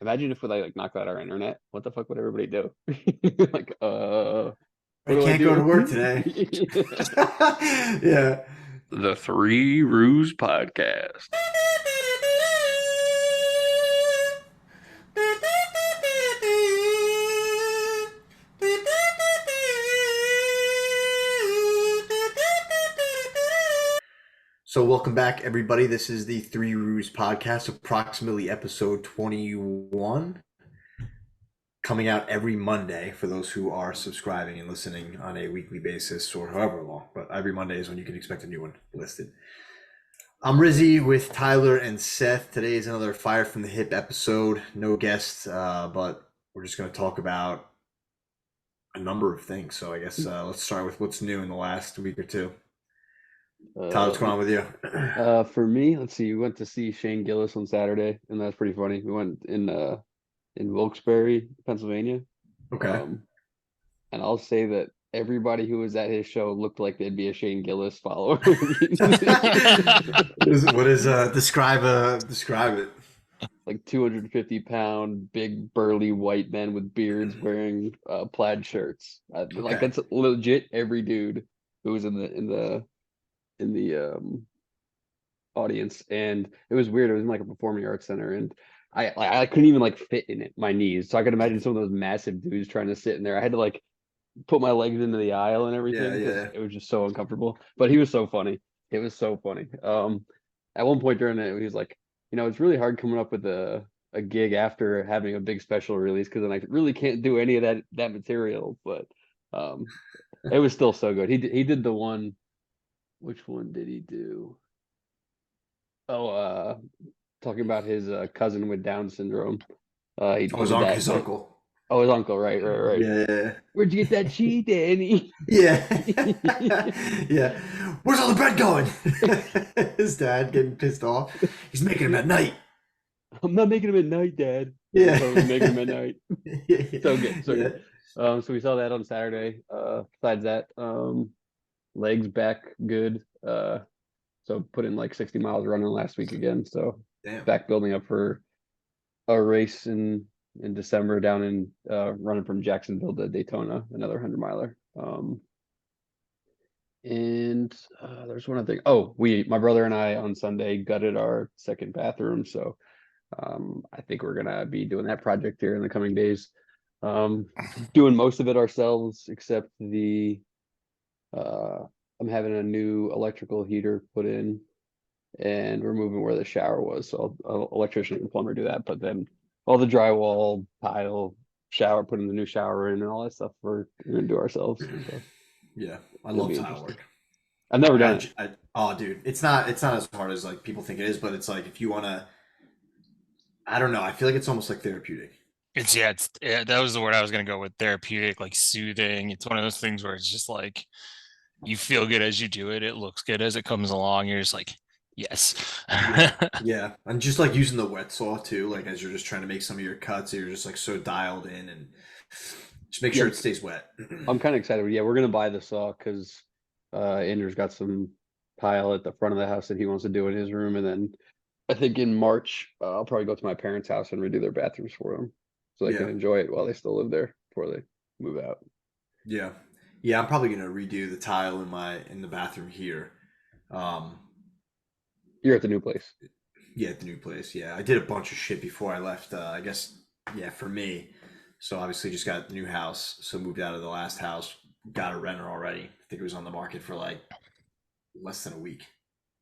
Imagine if we like knocked out our internet. What the fuck would everybody do? Like, I what do I can't go to do? work today. Yeah. The Three RoOs podcast. So welcome back, everybody. This is the Three RoOs podcast, approximately episode 21, coming out every Monday for those who are subscribing and listening on a weekly basis or however long. But every Monday is when you can expect a new one listed. I'm Rizzy with Tyler and Seth. Today is another Fire from the Hip episode. No guests, but we're just going to talk about a number of things. So I guess let's start with what's new in the last week or two. Tyler, what's going Uh, on with you? for me, let's see. We went to see Shane Gillis on Saturday, and that's pretty funny. We went in Wilkes-Barre, Pennsylvania. Okay. Um, and I'll say that everybody who was at his show looked like they'd be a Shane Gillis follower. What is describe it? Like 250-pound, big burly white men with beards wearing plaid shirts. Like Okay. that's legit every dude who was in the audience, and it was weird. It was in like a performing arts center, and I couldn't even like fit in it my knees. So I could imagine some of those massive dudes trying to sit in there. I had to like put my legs into the aisle and Yeah, everything because yeah. it was just so uncomfortable. But he was so funny. It was so funny. At one point during it, he was like, it's really hard coming up with a gig after having a big special release because then I really can't do any of that material. But um, it was still so good. He did the one. Which one did he do? Oh, talking about his cousin with Down syndrome. Oh, He did that. his uncle. Oh, his uncle, right, right, right. Yeah. Where'd you get that cheese, Danny? Yeah. Yeah. Where's all the bread going? His dad getting pissed off. He's making him at night. I'm not making them at night, Dad. Yeah. Totally making them at night. Yeah. So good, so Yeah. good. So we saw that on Saturday. Besides that, legs back good. So put in like 60 miles running last week again. So Damn. back building up for a race in December down in running from Jacksonville to Daytona, another 100 miler. And there's one other thing. Oh, my brother and I on Sunday gutted our second bathroom. So I think we're gonna be doing that project here in the coming days. Doing most of it ourselves, except uh, I'm having a new electrical heater put in, and we're moving where the shower was. So I'll electrician and plumber do that, but then all the drywall, tile, shower, putting the new shower in, and all that stuff we're gonna do ourselves. So Yeah. I it'll love be tile interesting. work. I've never done it. Oh, dude, it's not as hard as like people think it is, but it's like if you want to, I don't know. I feel like it's almost like therapeutic. That was the word I was gonna go with, therapeutic, like soothing. It's one of those things where it's just like you feel good as you do it. It looks good as it comes along. You're just like, yes. Yeah, yeah, and just like using the wet saw too, like as you're just trying to make some of your cuts, you're just like so dialed in, and just make Yeah, sure it stays wet. I'm kind of excited. Yeah, we're gonna buy the saw because Andrew's got some tile at the front of the house that he wants to do in his room, and then I think in March I'll probably go to my parents' house and redo their bathrooms for them, so they can Yeah, enjoy it while they still live there before they move out. yeah, yeah. I'm probably gonna redo the tile in the bathroom here. Um, You're at the new place. yeah, at the new place. Yeah, I did a bunch of shit before I left. I guess yeah, for me. So obviously just got the new house, so moved out of the last house, got a renter already. I think it was on the market for like less than a week.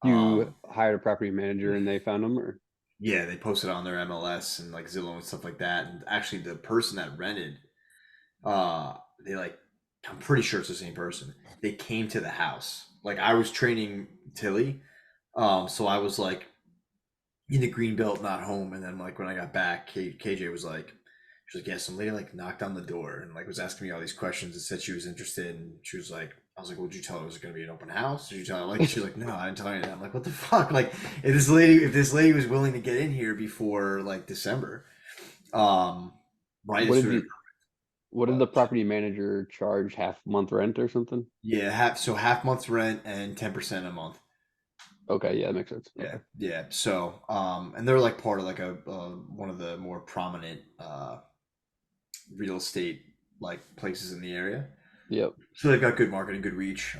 You Um, hired a property manager and they found them, or yeah, they posted on their MLS and like Zillow and stuff like that. And actually, the person that rented, they like, I'm pretty sure it's the same person. They came to the house. Like I was training Tilly, so I was like in the green belt, not home. And then like when I got back, KJ was like, she was like, yeah, some lady like knocked on the door and like was asking me all these questions and said she was interested. And she was like, I was like, well, did you tell her it was going to be an open house? Did you tell her like, she was like, no, I didn't tell her that. I'm like, what the fuck? Like if this lady was willing to get in here before like December, um, right what as did soon as, you? What did the property manager charge? Half month rent or something? yeah, half month's rent and 10% a month. Okay, yeah, that makes sense. Yeah, Okay. yeah. So, and they're like part of like a one of the more prominent real estate like places in the area. Yep. So they've got good marketing, good reach,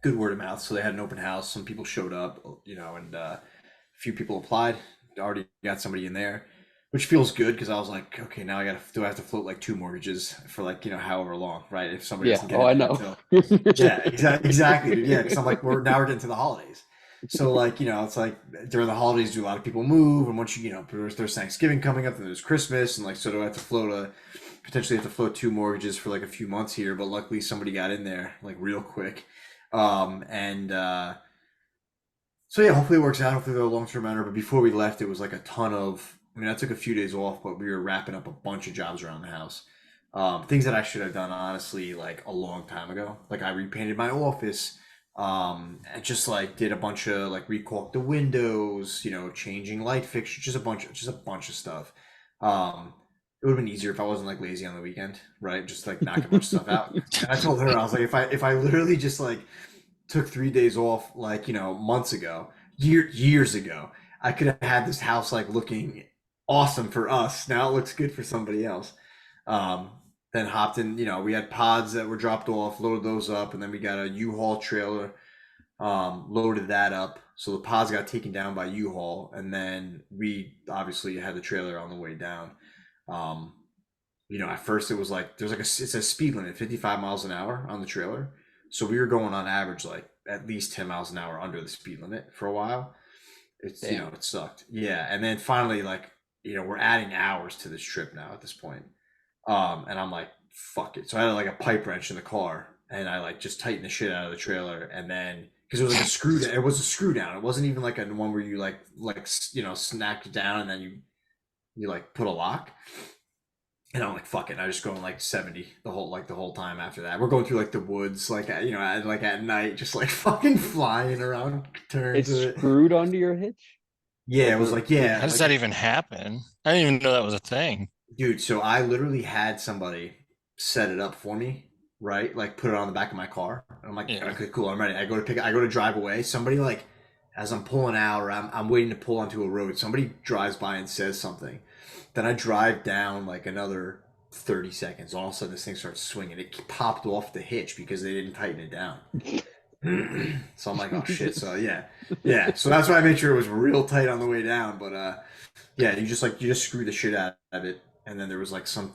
good word of mouth. So they had an open house. Some people showed up, and a few people applied. Already got somebody in there, which feels good because I was like, okay, now do I have to float like two mortgages for like however long, right? If somebody Yeah. doesn't get Oh, in I there know. until yeah, exactly, dude. Yeah, because I'm like, we're now we're getting to the holidays. So like, it's like during the holidays, do a lot of people move, and once there's Thanksgiving coming up, and there's Christmas, and like, so do I have to potentially have to float two mortgages for like a few months here? But luckily, somebody got in there like real quick, and so yeah, hopefully it works out. Hopefully they're a long term renter. But before we left, it was like a ton of. I mean, I took a few days off, but we were wrapping up a bunch of jobs around the house. Things that I should have done honestly like a long time ago. Like I repainted my office. I just like did a bunch of like recaulked the windows. Changing light fixtures, just a bunch of stuff. It would have been easier if I wasn't like lazy on the weekend, right? Just like knock a bunch of stuff out. And I told her I was like, if I literally just like took 3 days off like months ago, years ago, I could have had this house like looking awesome for us. Now it looks good for somebody else. um then hopped in, we had pods that were dropped off, loaded those up, and then we got a U-Haul trailer, loaded that up, so the pods got taken down by U-Haul, and then we obviously had the trailer on the way down. um at first it was like there's like it's a speed limit, 55 miles an hour on the trailer. So we were going on average like at least 10 miles an hour under the speed limit for a while. It's Damn. it sucked. Yeah, and then finally like we're adding hours to this trip now at this point. And I'm like, fuck it. So I had like a pipe wrench in the car, and I like just tightened the shit out of the trailer, and then because it was like a screw down, it was a screw down. It wasn't even like a one where you snack it down and then you like put a lock. And I'm like, fuck it. I just going like 70 the whole time after that. We're going through like the woods, like at night, just like fucking flying around turns It's of it. screwed onto your hitch? Yeah, Like it was the like, yeah, How does like that even happen? I didn't even know that was a thing. dude. So I literally had somebody set it up for me, right? Like put it on the back of my car. And I'm like, Yeah. okay, cool, I'm ready. I go to drive away. Somebody like, as I'm pulling out, or I'm waiting to pull onto a road, somebody drives by and says something. Then I drive down like another 30 seconds. All of a sudden, this thing starts swinging. It popped off the hitch because they didn't tighten it down. So I'm like, oh shit. So Jesus. yeah, yeah. So that's why I made sure it was real tight on the way down. But yeah, you just screw the shit out of it, and then there was like some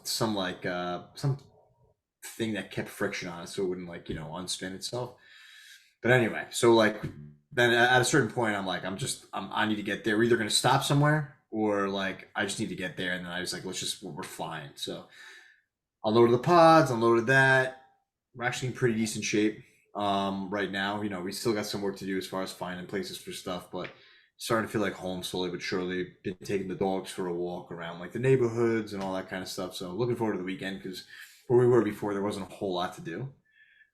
thing that kept friction on it, so it wouldn't like unspin itself. But anyway, so like then at a certain point, I'm like, I need to get there. We're either gonna stop somewhere, or like I just need to get there. And then I was like, we're flying. So unloaded the pods, unloaded that. We're actually in pretty decent shape right now. We still got some work to do as far as finding places for stuff, but starting to feel like home slowly but surely. Been taking the dogs for a walk around like the neighborhoods and all that kind of stuff. So looking forward to the weekend, because where we were before, there wasn't a whole lot to do.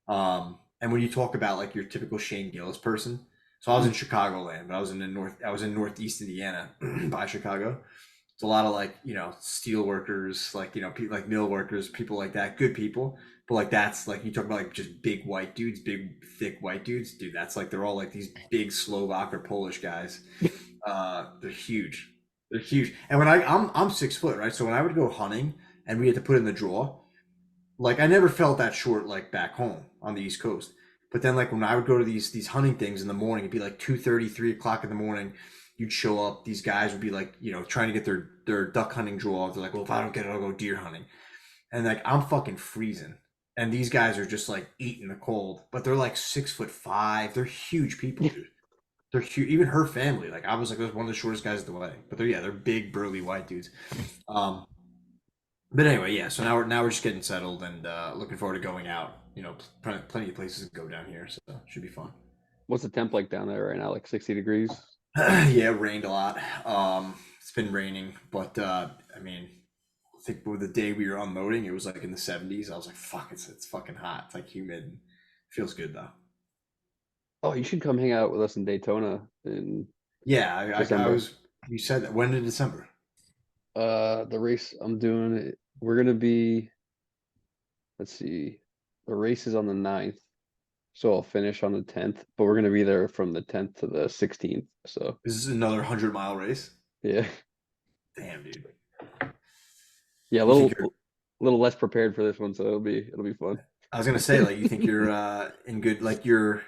And when you talk about like your typical Shane Gillis person, so I was in Chicagoland, but I was in Northeast Indiana by Chicago. It's a lot of like steel workers, like people like mill workers, people like that, good people. But like that's like you talk about like just big white dudes, big thick white dudes, dude. That's like they're all like these big Slovak or Polish guys. They're huge. They're huge. And when I'm 6 foot, right? So when I would go hunting and we had to put in the draw, like I never felt that short like back home on the East Coast. But then like when I would go to these hunting things in the morning, it'd be like 2:30, 3 o'clock in the morning. You'd show up, these guys would be like, trying to get their duck hunting draw. They're like, well, if I don't get it, I'll go deer hunting. And like I'm fucking freezing. And these guys are just like eating the cold. But they're like 6'5". They're huge people, dude. They're huge. Even her family. Like I was like one of the shortest guys at the wedding. But they're big burly white dudes. Um but anyway, yeah. So now we're just getting settled and looking forward to going out. Plenty of places to go down here, so it should be fun. What's the temp like down there right now? Like 60 degrees? Yeah, it rained a lot. It's been raining, but I mean, I think with the day we were unloading, it was like in the 70s. I was like, fuck, it's fucking hot. It's like humid. And feels good though. Oh, you should come hang out with us in Daytona in Yeah, I December. was. You said that when in December? The race I'm doing, we're gonna be, let's see, the race is on the 9th. So I'll finish on the 10th, but we're gonna be there from the 10th to the 16th. So This is another 100-mile race. yeah, Damn, dude. yeah, a You think you're? little less prepared for this one, so it'll be fun. I was gonna say, like, you think you're in good, like you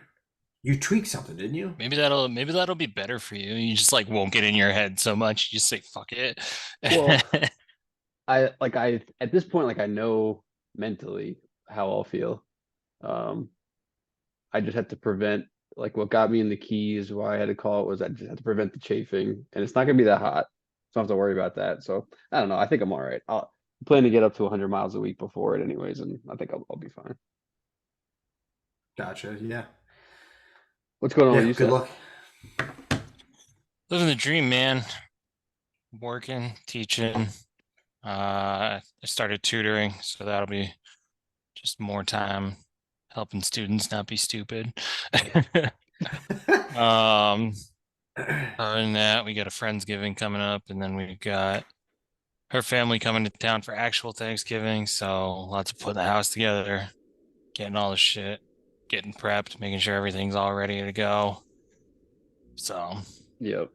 tweaked something, didn't you? Maybe that'll be better for you. You just like won't get in your head so much. You just say fuck it. Well, I at this point like I know mentally how I'll feel. Um, I just had to prevent like what got me in the keys. Why I had to call it was I just had to prevent the chafing, and it's not gonna be that hot, so I don't have to worry about that. So I don't know. I think I'm all right. I'll plan to get up to 100 miles a week before it, anyways, and I think I'll be fine. Gotcha. Yeah. What's going on with Yeah. you, Good Seth? luck. Living the dream, man. Working, teaching. I started tutoring, so that'll be just more time helping students not be stupid. Um, Other than that, we got a Friendsgiving coming up, and then we've got her family coming to town for actual Thanksgiving. So lots of putting the house together, getting all the shit, getting prepped, making sure everything's all ready to go. So Yep.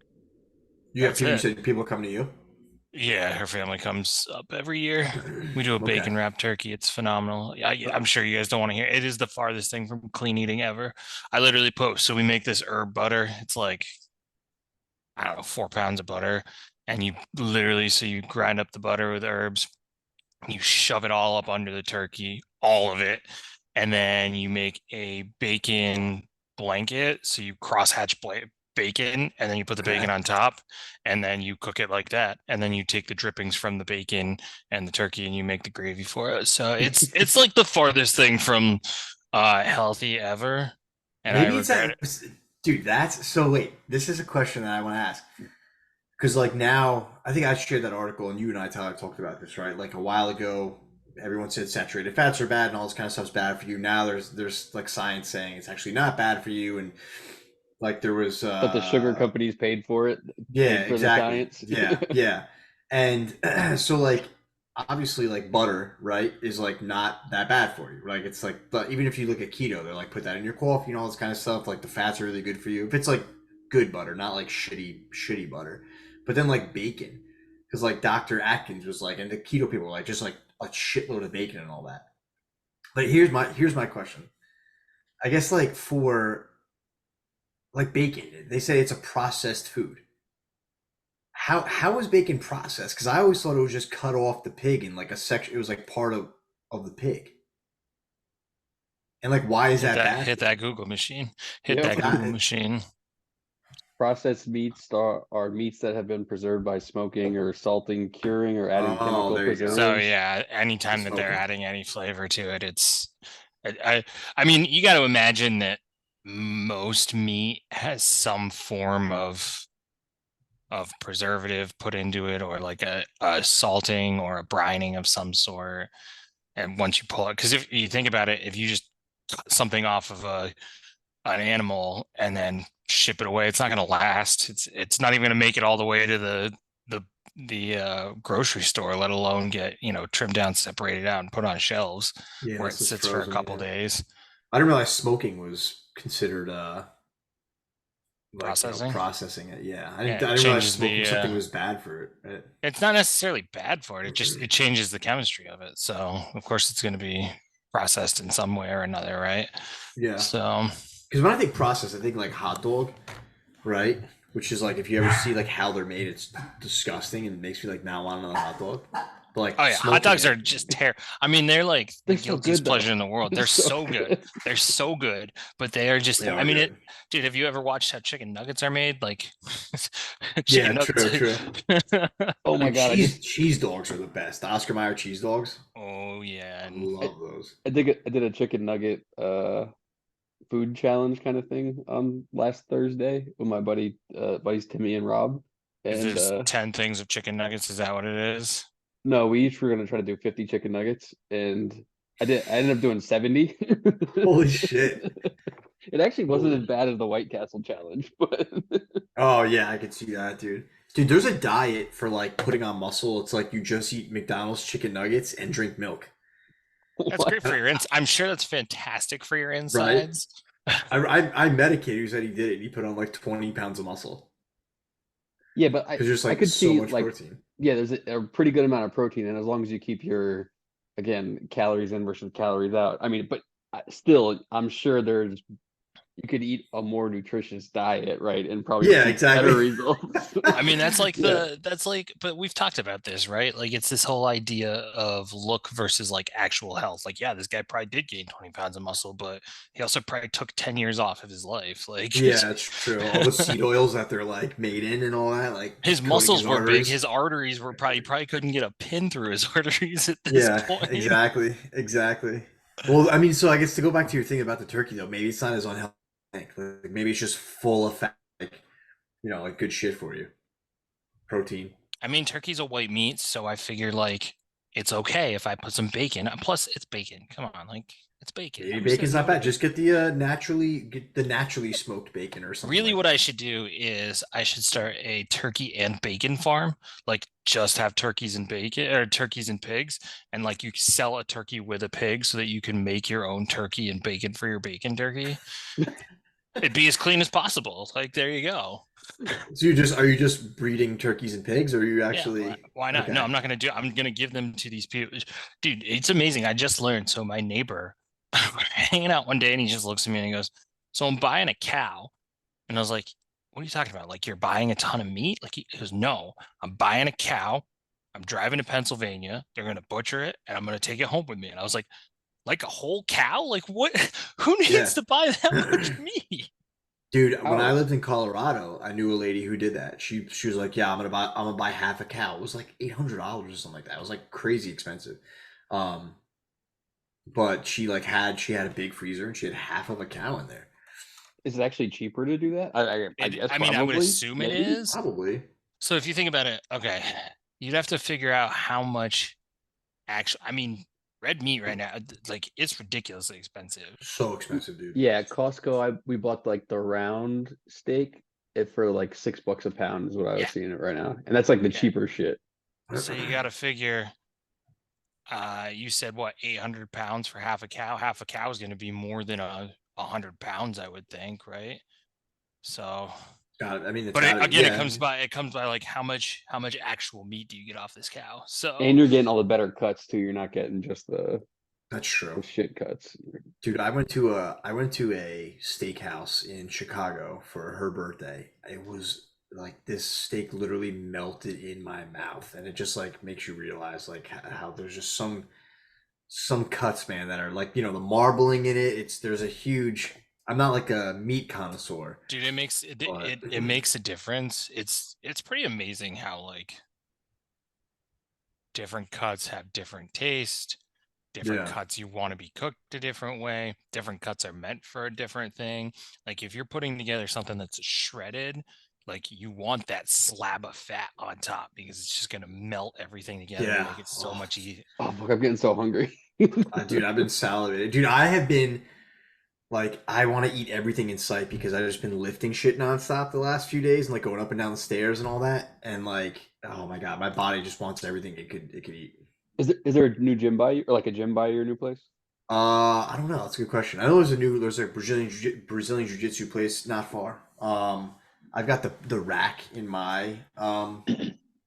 You have that's people. You it. said people come to you. Yeah, her family comes up every year. We do a Okay. bacon wrap turkey. It's phenomenal. I'm sure you guys don't want to hear. It is the farthest thing from clean eating ever. I literally post. So we make this herb butter. It's like, I don't know, 4 pounds of butter. And you literally, so you grind up the butter with herbs, you shove it all up under the turkey, all of it. And then you make a bacon blanket. So you crosshatch bacon, and then you put the bacon Okay. on top, and then you cook it like that. And then you take the drippings from the bacon and the turkey, and you make the gravy for it. So it's like the farthest thing from healthy ever. And I Maybe it's regret that, it. dude. That's so. Wait, this is a question that I want to ask. Because like now, I think I shared that article, and you and I, Tyler, talked about this, right? Like a while ago, everyone said saturated fats are bad and all this kind of stuff's bad for you. Now there's like science saying it's actually not bad for you, and like there was But the sugar companies paid for it, yeah, paid for the exactly. science. Yeah. And so like obviously like butter, right, is like not that bad for you. Like it's like but even if you look at keto, they're like put that in your coffee and all this kind of stuff. Like the fats are really good for you. If it's like good butter, not like shitty butter. But then like bacon. Because like Dr. Atkins was like and the keto people were like just like a shitload of bacon and all that. But here's my question. I guess like for like bacon, they say it's a processed food. How is bacon processed? Because I always thought it was just cut off the pig in like a section. It was like part of the pig. And like, why is that bad Hit for you? that Google machine. Hit Yep. that Google That, machine. Processed meats are meats that have been preserved by smoking or salting, curing, or adding oh, chemical there you go. So preservatives. yeah, The anytime that they're smoking. adding any flavor to it, I mean, you got to imagine that most meat has some form of preservative put into it, or like a salting or a brining of some sort. And once you pull it, because if you think about it, if you just cut something off of an animal and then ship it away, it's not going to last. It's not even going to make it all the way to the grocery store, let alone get trimmed down, separated out, and put on shelves Yeah, where that's it just sits for a frozen. couple Yeah, days. I didn't realize smoking was considered like Processing. processing it. Yeah, I Yeah, didn't I it didn't realize changes smoking the. something was bad for it. Right? It's not necessarily bad for it. It changes the chemistry of it. So of course it's going to be processed in some way or another, right? Yeah, So because when I think process, I think like hot dog, right? Which is like if you ever see like how they're made, it's disgusting and makes me like not want another hot dog. But like oh yeah, hot smoking dogs it, are just terrible. I mean, they're like the They're so guiltiest good though. pleasure in the world. They're They're so so good. good. They're so good, but they are just. they are I mean, good. dude. Have you ever watched how chicken nuggets are made? Like Yeah, chicken nuggets. true, true. Oh my Dude, God, cheese dogs are the best. The Oscar Mayer cheese dogs. Oh yeah, I and I, love those. I did a chicken nugget food challenge kind of thing last Thursday with my buddies Timmy and Rob. is And this 10 things of chicken nuggets? Is that what it is? no, we each were gonna try to do 50 chicken nuggets, and I ended up doing 70. Holy shit. It actually wasn't Holy. as bad as the White Castle challenge, but Oh yeah, I could see that, dude. Dude, there's a diet for like putting on muscle. It's like you just eat McDonald's chicken nuggets and drink milk. That's great for your I'm sure that's fantastic for your Right? insides. I met a kid who said he did it. And he put on like 20 pounds of muscle Yeah, but because there's I like could so see much like protein. yeah, there's a pretty good amount of protein, and as long as you keep your again calories in versus calories out. I mean, but still, I'm sure there's you could eat a more nutritious diet, right, and probably Yeah, see better exactly. results. I mean, that's like Yeah. but we've talked about this, right? Like it's this whole idea of look versus like actual health. Like, yeah, this guy probably did gain 20 pounds of muscle, but he also probably took 10 years off of his life. Like Yeah, that's true. All the seed oils that they're like made in and all that, like his coating muscles his were big, arteries. his arteries were probably couldn't get a pin through his arteries at this Yeah, point. exactly. Exactly. Well, I mean, so I guess to go back to your thing about the turkey though, maybe it's not as unhealthy. Like maybe it's just full of fat, like like good shit for you. Protein. I mean, turkey's a white meat, so I figured like it's okay if I put some bacon. Plus, it's bacon. Come on, like it's bacon. Maybe Who says bacon's no not to bad. bacon? Just get the naturally smoked bacon or something Really, like what I that. should do is I should start a turkey and bacon farm. Like just have turkeys and bacon or turkeys and pigs, and like you sell a turkey with a pig so that you can make your own turkey and bacon for your bacon turkey. It'd be as clean as possible. Like there you go. So are you just breeding turkeys and pigs, or are you Yeah, actually why not? No, okay? I'm not gonna do. I'm gonna give them to these people, dude. It's amazing. I just learned. So my neighbor, we're hanging out one day, and he just looks at me and he goes, "So I'm buying a cow," and I was like, "What are you talking about? Like you're buying a ton of meat?" Like he goes, "No, I'm buying a cow. I'm driving to Pennsylvania. They're gonna butcher it, and I'm gonna take it home with me." And I was like a whole cow? Like what? Who Yeah. needs to buy that much meat? Dude, when I Cows. lived in Colorado, I knew a lady who did that. She was like, "Yeah, I'm gonna buy half a cow." It was like $800 or something like that. It was like crazy expensive. Um, but she had a big freezer and she had half of a cow in there. Is it actually cheaper to do that? I guess I mean, I would probably, assume it maybe. is. Probably So if you think about it, okay, you'd have to figure out how much actually. I mean, red meat right now, like it's ridiculously expensive. so expensive, dude. Yeah, at Costco, we bought like the round steak it for like $6 a pound is what I was Yeah, seeing it right now, and that's like the yeah. cheaper shit. So you got to figure. You said what, 800 pounds for half a cow? Half a cow is going to be more than 100 pounds, I would think, right? So, Got it. I mean, it's but got it. again, Yeah, it comes by like how much actual meat do you get off this cow? And So you're getting all the better cuts too. You're not getting just that's the true. shit cuts. Dude, I went to a steakhouse in Chicago for her birthday. It was like this steak literally melted in my mouth, and it just like makes you realize like how there's just some cuts, man, that are like the marbling in it. It's there's a huge. I'm not like a meat connoisseur, dude, but it makes a difference. It's pretty amazing how like different cuts have different taste. Different yeah, cuts you want to be cooked a different way. Different cuts are meant for a different thing. Like if you're putting together something that's shredded, like you want that slab of fat on top because it's just gonna melt everything together and yeah. make it so Oh, much easier. Oh fuck, I'm getting so hungry. dude, I've been salivating. Dude, I have been like I want to eat everything in sight because I've just been lifting shit nonstop the last few days and like going up and down the stairs and all that. And like, oh my god, my body just wants everything it could eat. Is there a new gym by you or like a gym by your new place? I don't know. That's a good question. I know there's a Brazilian jiu-jitsu place not far. I've got the rack in my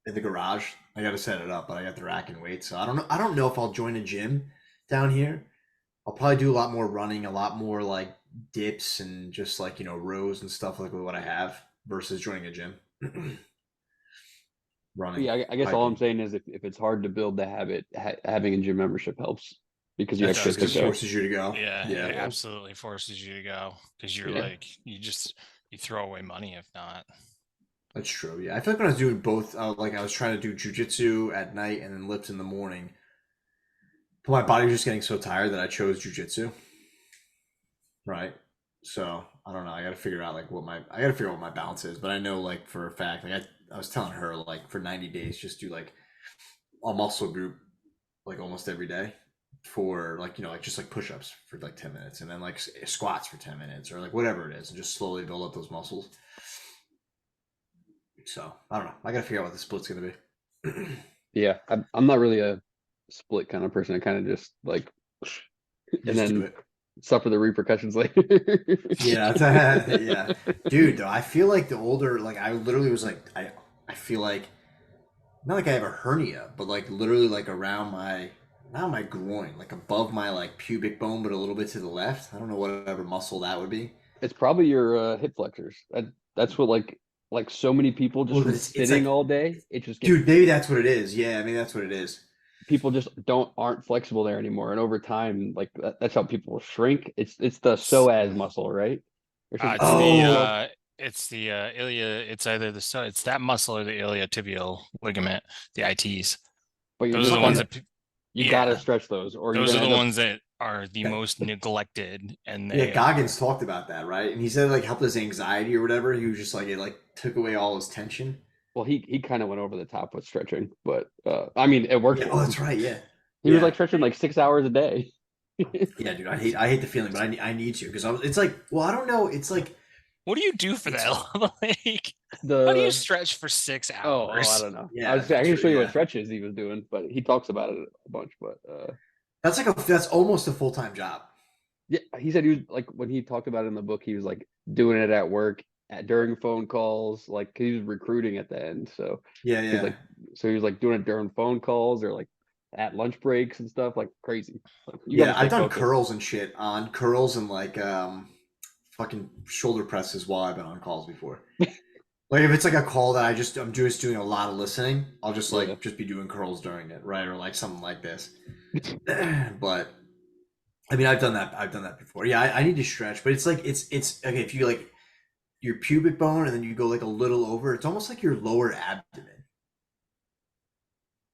in the garage. I got to set it up, but I got the rack and weight. So I don't know. I don't know if I'll join a gym down here. I'll probably do a lot more running, a lot more like dips and just like rows and stuff like what I have versus joining a gym. Running, Yeah, I guess all I'm hiking. saying is if it's hard to build the habit, having a gym membership helps because you It have That's true does shit to because because it you go. forces you to go. yeah, Yeah. it Yeah, absolutely forces you to go because you're yeah. like you throw away money if not. That's true. Yeah, I feel like when I was doing both, like I was trying to do jujitsu at night and then lift in the morning, but my body was just getting so tired that I chose jujitsu. Right. So I don't know. I got to figure out like I got to figure out what my balance is. But I know like for a fact, like I was telling her like for 90 days, just do like a muscle group like almost every day for like like just like push-ups for like 10 minutes and then like squats for 10 minutes or like whatever it is and just slowly build up those muscles. So I don't know. I got to figure out what the split's gonna be. Yeah, I'm not really a split kind of person. I kind of just like and Just do then it. suffer the repercussions later. Yeah, yeah, dude. Though I feel like the older, like I literally was like, I feel like not like I have a hernia, but like literally like around my, not my groin, like above my like pubic bone, but a little bit to the left. I don't know whatever muscle that would be. It's probably your hip flexors. That's what like so many people just Well, from it's sitting like, all day, it just gets dude, maybe that's what it is. Yeah, I mean that's what it is. people just aren't flexible there anymore. And over time, like that's how people shrink. It's the psoas muscle, right? Or something. It's Oh, the ilia. It's either it's that muscle or the iliotibial ligament, the ITs. But you're Those are just the ones okay. gonna that, you gotta yeah, stretch those, or you're those are gonna the end up. ones that are the most neglected, and Yeah, they Goggins are. talked about that, right? And he said like helped his anxiety or whatever. He was just like it like took away all his tension. Well, he kind of went over the top with stretching, but I mean, it worked Yeah. for Oh, him. that's right. Yeah. He was Yeah. like stretching like 6 hours a day. Yeah, dude. I hate the feeling, but I need to because it's like well I don't know. It's like What do you do for it's that? Like, how do you The stretch for six I hours? don't know. I yeah was I can show you what yeah. stretches he was doing, but he talks about it a bunch. But That's like that's almost a full time job. yeah, he said he was like when he talked about it in the book, he was like doing it at work, during phone calls, like he was recruiting at the end. So Yeah he was yeah like, he was like doing it during phone calls or like at lunch breaks and stuff, like crazy. Like you got yeah. to stay I've done focused. curls and shit on curls and like fucking shoulder presses while I've been on calls before. Like if it's like a call that I'm just doing a lot of listening, I'll just Yeah, like just be doing curls during it, right? Or like something like this. But I mean, I've done that before. Yeah, I need to stretch, but it's like it's okay if you like your pubic bone and then you go like a little over. It's almost like your lower abdomen.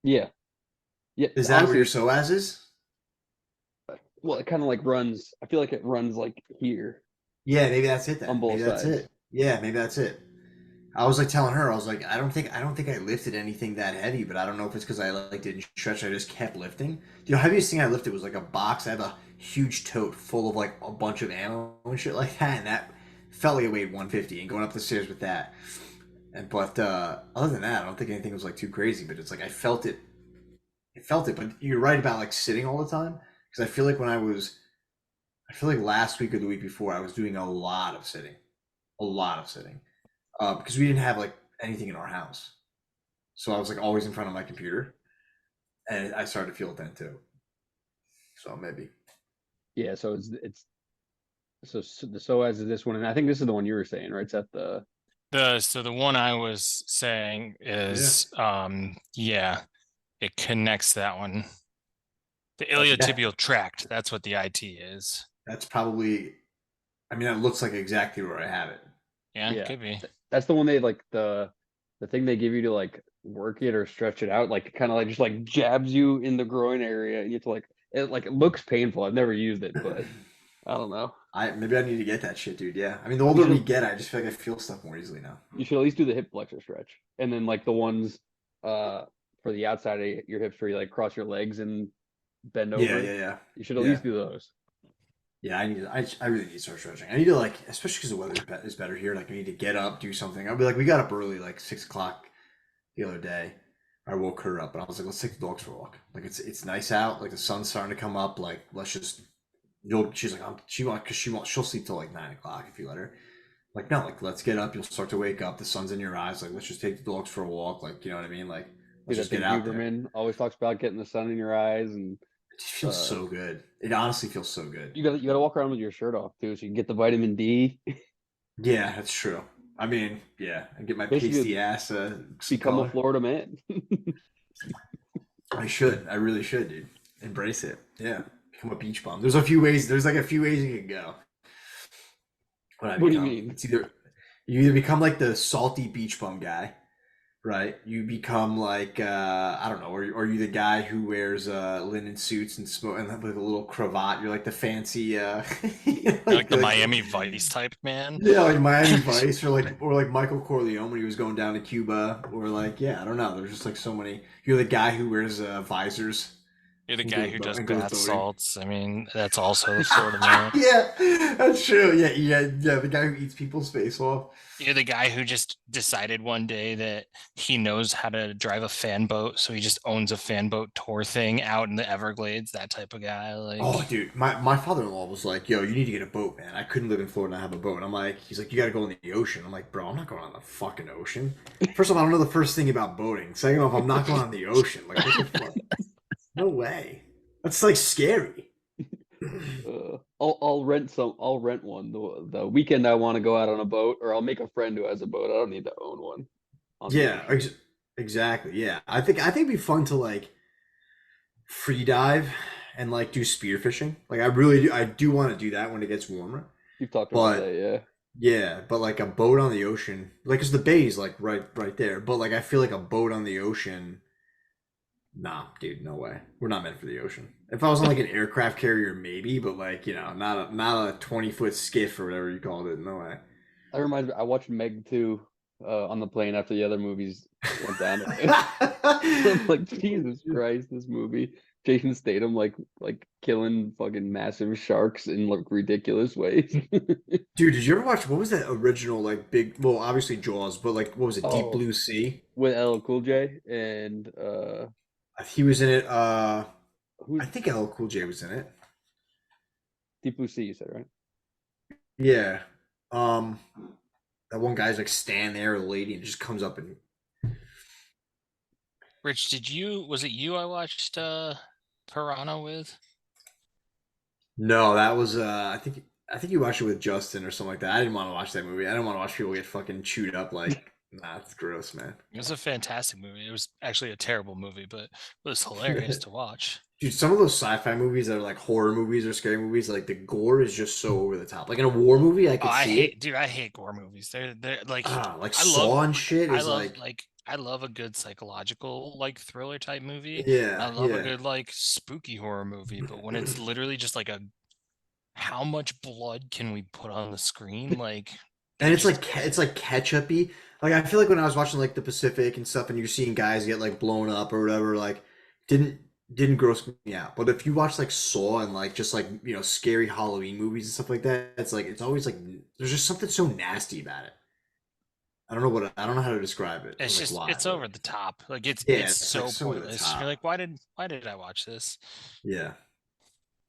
yeah, yeah. Is that where Honestly, your it's psoas is? well, it kind of like runs. I feel like it runs like here Yeah, maybe that's it then. on Maybe both that's sides. it. Yeah, maybe that's it. I was like telling her, I was like, I don't think I lifted anything that heavy, but I don't know if it's because I like didn't stretch. I just kept lifting. The heaviest thing I lifted was like a box. I have a huge tote full of like a bunch of ammo and shit like that, and that felt like it weighed 150. And going up the stairs with that, and but other than that, I don't think anything was like too crazy. But it's like I felt it. But you're right about like sitting all the time because I feel like I feel like last week or the week before, I was doing a lot of sitting because we didn't have like anything in our house. So I was like always in front of my computer, and I started to feel it then too. So maybe. Yeah, so the psoas is this one, and I think this is the one you were saying, right? It's at the The one I was saying Yeah. is yeah, it connects that one. The Yeah. iliotibial tract, that's what the IT is. That's probably. I mean, that looks like exactly where I have it. Yeah, yeah. could be. That's the one they like the thing they give you to like work it or stretch it out, like kind of like just like jabs you in the groin area, and you have to like it looks painful. I've never used it, but I don't know. I maybe I need to get that shit, dude. Yeah. I mean, the You older we should get, I just feel like I feel stuff more easily now. you should at least do the hip flexor stretch, and then like the ones uh for the outside of your hips where you like cross your legs and bend Yeah, over. yeah, yeah, You should at yeah. least do those. Yeah, I really need to start stretching. I need to like, especially because the weather is better here. Like, I need to get up, do something. I'll be like, we got up early, like 6 o'clock the other day. I woke her up, and I was like, let's take the dogs for a walk. Like, it's nice out. Like the sun's starting to come up. Like, let's just. She's like, she'll sleep till like 9 o'clock if you let her. Like, no, like let's get up. You'll start to wake up. The sun's in your eyes. Like, let's just take the dogs for a walk. Like, you know what I mean? Like, Do let's that just get thing out there. Huberman always talks about, getting the sun in your eyes, and It just feels uh so good. It honestly feels so good. you gotta walk around with your shirt off too, so you can get the vitamin D. Yeah, that's true. I mean, yeah, I get my Basically, pasty ass become a color. Florida man. I should. I really should, dude. Embrace it. Yeah. Become a beach bum. There's a few ways. There's like a few ways you can go. What I What do you become. mean? It's either you either become like the salty beach bum guy, right? You become like I don't know, or you the guy who wears linen suits and smoke and with a little cravat. You're like the fancy Like the like Miami Vice type man. yeah, like Miami Vice or like Michael Corleone when he was going down to Cuba or like yeah, I don't know. There's just like so many. You're the guy who wears visors You're the and guy who does and goes bath boating. salts. I mean, that's also the sort of man. Yeah, that's true. Yeah. The guy who eats people's face off. You're the guy who just decided one day that he knows how to drive a fan boat, so he just owns a fan boat tour thing out in the Everglades. That type of guy. Oh, Like, dude, my father-in-law was like, "Yo, you need to get a boat, man. I couldn't live in Florida and not have a boat." And I'm like, he's like, "You got to go in the ocean." I'm like, "Bro, I'm not going on the fucking ocean." First off, I don't know the first thing about boating. Second off, I'm not going on the ocean. Like, what the fuck? No way. That's like scary. I'll rent some. I'll rent one the weekend I want to go out on a boat, or I'll make a friend who has a boat. I don't need to own one on the Yeah, ocean. exactly. Yeah, I think it'd be fun to like free dive and like do spearfishing. Like, I do want to do that when it gets warmer. You've talked about But that, yeah. yeah, but like a boat on the ocean, like, 'cause the bay's like right there. But like, I feel like a boat on the ocean, nah, dude, no way. We're not meant for the ocean. If I was on like an aircraft carrier, maybe, but like, not a 20-foot skiff or whatever you called it. No way. That reminds me. I watched Meg 2 on the plane after the other movies went down. I'm like, Jesus Christ, this movie. Jason Statham like killing fucking massive sharks in like ridiculous ways. Dude, did you ever watch, what was that original like big? Well, obviously Jaws, but like, what was it? Deep Oh, Blue Sea. with LL Cool J and He was in it. I who's think LL Cool J was in it. Deep Blue Sea, you said, right? Yeah. Um, that one guy's like stand there, a lady, and just comes up and Rich, was it you I watched Piranha with? no, that was I think you watched it with Justin or something like that. I didn't want to watch that movie. I didn't want to watch people get fucking chewed up. Like, nah, it's gross, man. It was a fantastic movie. It was actually a terrible movie, but it was hilarious to watch. Dude, some of those sci-fi movies that are like horror movies or scary movies, like the gore is just so over the top. Like in a war movie, I Oh, could see it. I hate gore movies. They're like, Like I love Saw and shit is like, I love a good psychological like thriller type movie. I yeah, love a yeah. good like spooky horror movie, but when it's literally just like a how much blood can we put on the screen? Like And they it's just like it's like ketchupy. Like, I feel like when I was watching like the Pacific and stuff, and you're seeing guys get like blown up or whatever, like didn't didn't gross me out. But if you watch like Saw and like just like scary Halloween movies and stuff like that, it's like it's always like there's just something so nasty about it. I don't know how to describe it or it's like just why, it's but over the top. Like it's yeah, it's like so so over the pointless. You're top. like, why did I watch this? Yeah,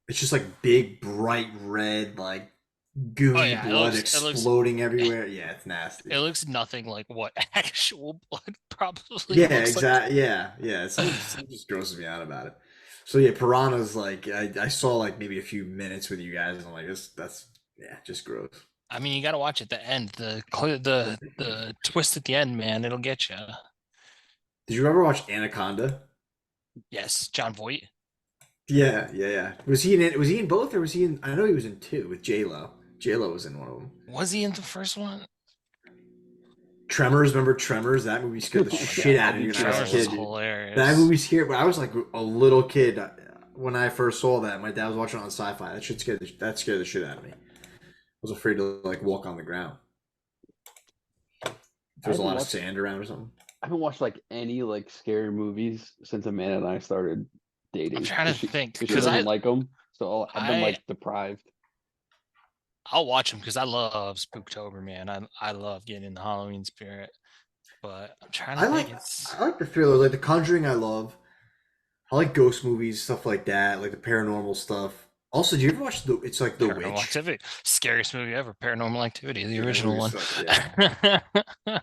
it's just like big bright red like Oh gooey yeah, blood exploding everywhere. Yeah, it's nasty. it looks nothing like what actual blood probably Yeah, looks like. exactly. Yeah. Something just grosses me out about it. So yeah, piranhas. Like I saw like maybe a few minutes with you guys, and I'm like, that's yeah, just gross. I mean, you got to watch at the end. The twist at the end, man, it'll get you. Did you ever watch Anaconda? Yes, John Voight. Yeah. Was he in it? Was he in both, or was he in? I know he was in two with J Lo. J Lo was in one of them. Was he in the first one? Tremors. Remember Tremors? That movie scared the Oh my shit God, out I of me do when I care was a Tremors about was kid. Dude. That hilarious. movie scared. When I was like a little kid, when I first saw that, my dad was watching it on Sci-Fi. That scared the shit out of me. I was afraid to like walk on the ground. I There's a haven't lot of watched sand around or something. I haven't watched like any like scary movies since Amanda and I started I'm dating trying to because think she because doesn't like them. So I've been I like deprived. I'll watch them because I love Spooktober, man. I love getting in the Halloween spirit. But I'm trying to I think. like It's I like the thrillers, like The Conjuring. I love. I like ghost movies, stuff like that, like the paranormal stuff. Also, do you ever watch the? It's like The Paranormal Witch. Activity, scariest movie ever. Paranormal Activity, the Yeah, that movie original was one. so yeah.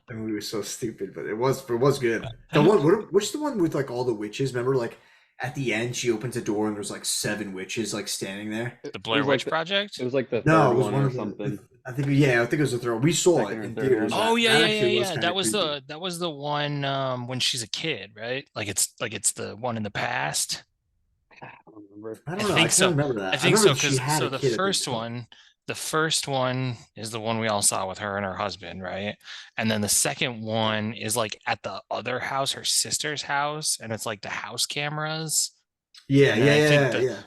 That movie was so stupid, but it was good. The one, which the one with like all the witches? Remember, like at the end, she opens a door and there's like seven witches like standing there. The It Blair was like Witch Project. it was like the No, third it was one one or of the. something. I think it was the third. We saw it Second or in third theaters. one. Oh That actually was yeah. kind of creepy. That was the one when she's a kid, right? Like it's the one in the past. I don't remember. I I don't know. I think can't so. remember I that. I think remember so that she because had a kid at the point. the first one is the one we all saw with her and her husband, right? And then the second one is like at the other house, her sister's house, and it's like the house cameras. Yeah, And then yeah, I think yeah, yeah.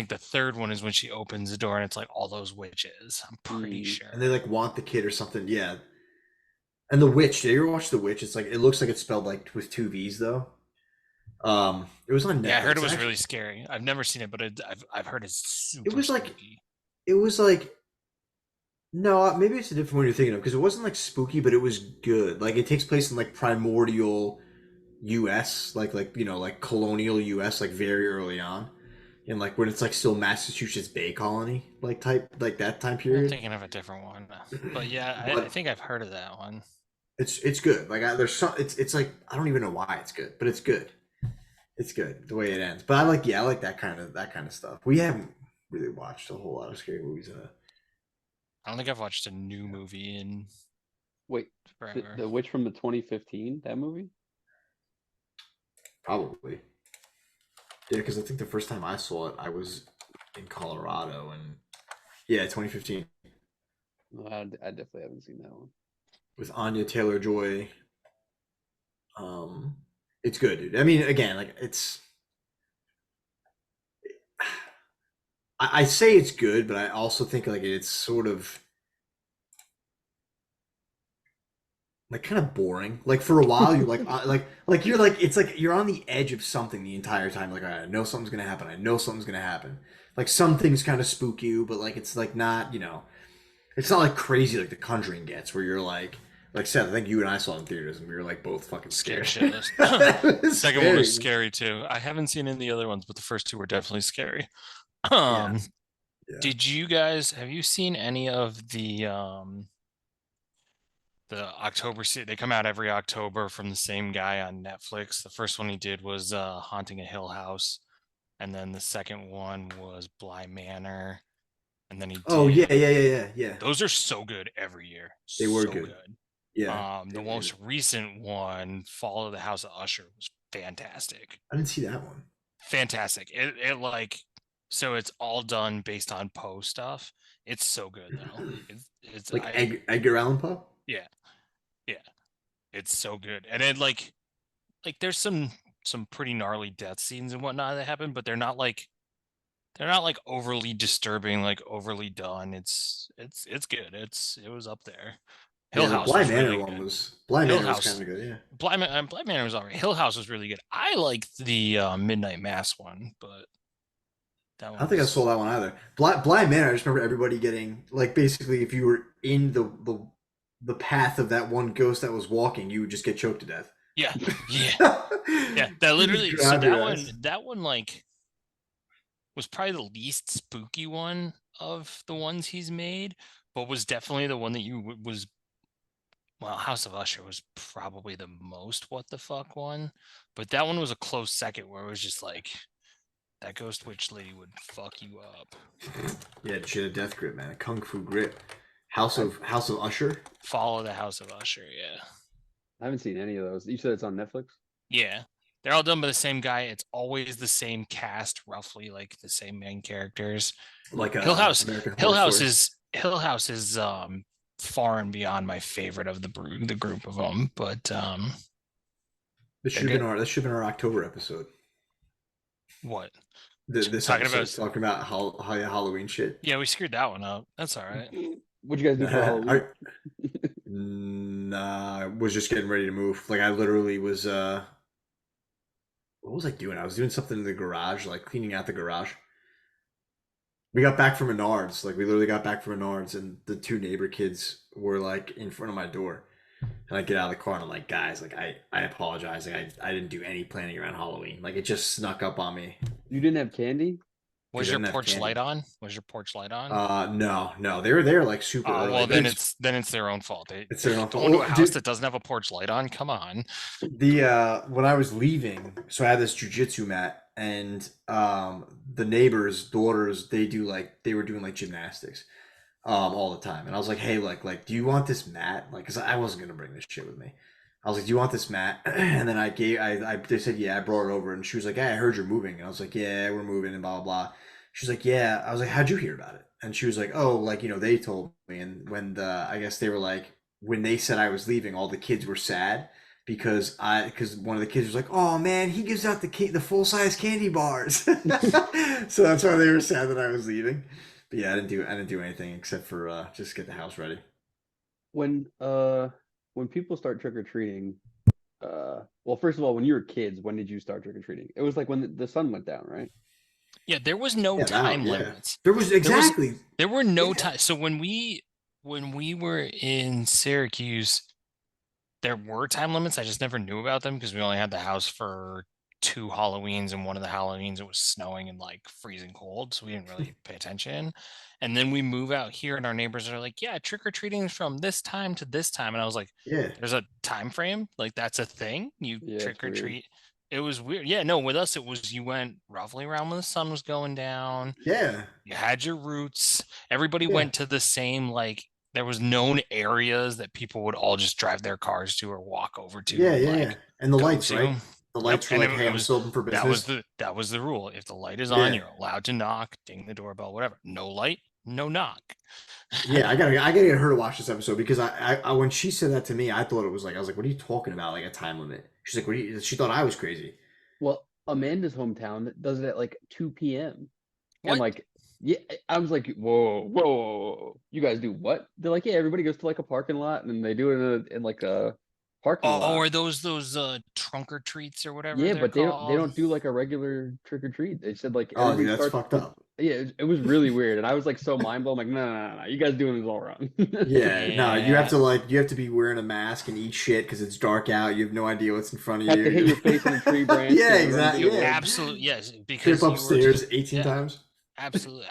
the third one is when she opens the door and it's like all those witches. I'm pretty Mm. And they sure. like want the kid or something. Yeah. And The Witch. Did you ever watch The Witch? It's like it looks like it's spelled like with two V's though. It was on Yeah, I heard it Netflix. was Actually, really scary. I've never seen it, but I've heard it's it super was like spooky. it was like no, maybe it's a different one you're thinking of because it wasn't like spooky, but it was good. Like it takes place in like primordial U.S., like colonial U.S., like very early on, and like when it's like still Massachusetts Bay Colony, like type like that time I'm period. thinking of a different one, but yeah, I But think I've heard of that one. it's good. Like there's some it's like I don't even know why it's good, but it's good. It's good the way it ends. But I like that kind of stuff. We haven't really watched a whole lot of scary movies. I don't think I've watched a new movie in Wait, forever. the Witch from the 2015, that movie? Probably. Yeah, because I think the first time I saw it, I was in Colorado, and yeah, 2015 No, I definitely haven't seen that one. with Anya Taylor Joy. It's good, dude. I mean, again, like it's. I say it's good, but I also think like it's sort of like kind of boring. Like for a while, you're like you're like it's like you're on the edge of something the entire time. Like I know something's gonna happen. I know something's gonna happen. Like some things kind of spook you, but like it's like not it's not like crazy like The Conjuring gets, where you're like Seth. I think you and I saw it in theaters, and we were like both fucking Scared scared. shitless. It was Second one was scary. scary too. I haven't seen any of the other ones, but the first two were definitely scary. Yeah, Um, yeah. did you guys have you seen any of the October they come out every October from the same guy on Netflix. The first one he did was Haunting a Hill House, and then the second one was Bly Manor, and then he Oh yeah, did yeah, yeah, yeah, yeah. those are so good every year. They were So good. good. Yeah, they The were good. most recent one, Fall of the House of Usher, was fantastic. I didn't see that one. Fantastic. It like so it's all done based on Poe stuff. It's so good though. It's Like I Edgar Allan Poe. yeah, yeah. It's so good. And it like there's some pretty gnarly death scenes and whatnot that happen, but they're not like overly disturbing, like overly done. It's good. It was up there. Hill Yeah, the House Bly was Manor really one good. was Bly Hill Manor was kind House, of good. Yeah, Bly Manor was alright. Hill House was really good. I liked the Midnight Mass one, but that I one don't think I saw was that one either. Bly Manor. I just remember everybody getting like basically if you were in the path of that one ghost that was walking, you would just get choked to death. yeah, yeah, yeah. That You just literally so grab your ass. that one like was probably the least spooky one of the ones he's made, but was definitely the one that was well, House of Usher was probably the most what the fuck one, but that one was a close second where it was just like that ghost witch lady would fuck you up. Yeah, she had a death grip, man. A kung fu grip. I House of Usher. Follow the House of Usher, yeah. I haven't seen any of those. You said it's on Netflix? Yeah. They're all done by the same guy. It's always the same cast, roughly like the same main characters. Like Hill House American Hill Horror House Story. is Hill House is far and beyond my favorite of the group of them, but This they're should have been good. our October episode. What? This Talking about episode talking about Halloween shit. yeah, we screwed that one up. That's all right. What'd you guys do for Halloween? Nah, I was just getting ready to move. Like I literally was what was I doing? I was doing something in the garage, like cleaning out the garage. We got back from Menards, like we literally got back from Menards, and the two neighbor kids were like in front of my door. And I get out of the car and I'm like, guys, like I apologize. Like I didn't do any planning around Halloween. Like it just snuck up on me You didn't have candy? because Was I your didn't have porch light candy. on? Was your porch light on? No, no, they were there like super early. Well, But then it's their own fault. They it's their own going to a fault. Oh, house dude, that doesn't have a porch light on. Come on. the when I was leaving, so I had this jujitsu mat, and the neighbors' daughters they were doing like gymnastics all the time, and I was like, hey, like do you want this mat? Like, cause I wasn't gonna bring this shit with me. I was like, do you want this mat? And then they said yeah, I brought it over, and she was like, hey, I heard you're moving, and I was like, yeah, we're moving, and blah blah blah. She's like, yeah. I was like, how'd you hear about it? And she was like, oh, like they told me, and when I guess they were like when they said I was leaving, all the kids were sad because one of the kids was like, "Oh man, he gives out the full size candy bars," so that's why they were sad that I was leaving. But yeah, I didn't do anything except for just get the house ready. When people start trick or treating, Well, first of all, when you were kids, when did you start trick or treating? It was like when the sun went down, right? Yeah, there was no Yeah, that, time yeah. limits. There was There was exactly. there were no Yeah. time. So when we were in Syracuse, there were time limits. I just never knew about them because we only had the house for 2 Halloweens, and one of the Halloweens it was snowing and like freezing cold, so we didn't really pay attention. And then we move out here, and our neighbors are like, "Yeah, trick or treating is from this time to this time," and I was like, Yeah. "There's a time frame? Like that's a thing? You Yeah, it's trick or weird. treat?" It was weird. Yeah, no, with us it was you went roughly around when the sun was going down. Yeah. You had your roots. Everybody Yeah. went to the same, like there was known areas that people would all just drive their cars to or walk over to Yeah. and Yeah. Yeah. like And the go lights, to. right? The Yep. lights were And like, it, "Hey, it I'm was still open for business." that was the rule. If the light is on, Yeah. you're allowed to knock, ding the doorbell, whatever. No light, no knock. Yeah, I gotta get her to watch this episode because when she said that to me, I thought it was like I was like, "What are you talking about? Like a time limit?" She's like, "What?" She thought I was crazy. Well, Amanda's hometown does it at like 2 p.m. And What? like, yeah, I was like, whoa, whoa, whoa, you guys do what? They're like, yeah, everybody goes to like a parking lot and they do it in like a parking Oh, lot. are those trunk or treats or whatever Yeah, they're but they called? don't do like a regular trick or treat. They said like Oh, everybody dude, that's starts fucked with up. yeah, it was really weird, and I was like so mind blown. Like, no, no, no, no, you guys doing this all wrong. Yeah, no, Yeah. you have to be wearing a mask and eat shit because it's dark out. You have no idea what's in front of Have to hit you. your face on a tree branch Yeah, to run through exactly. You the Yeah, woods. absolutely yes, trip because you were upstairs just 18 yeah. times. Absolutely.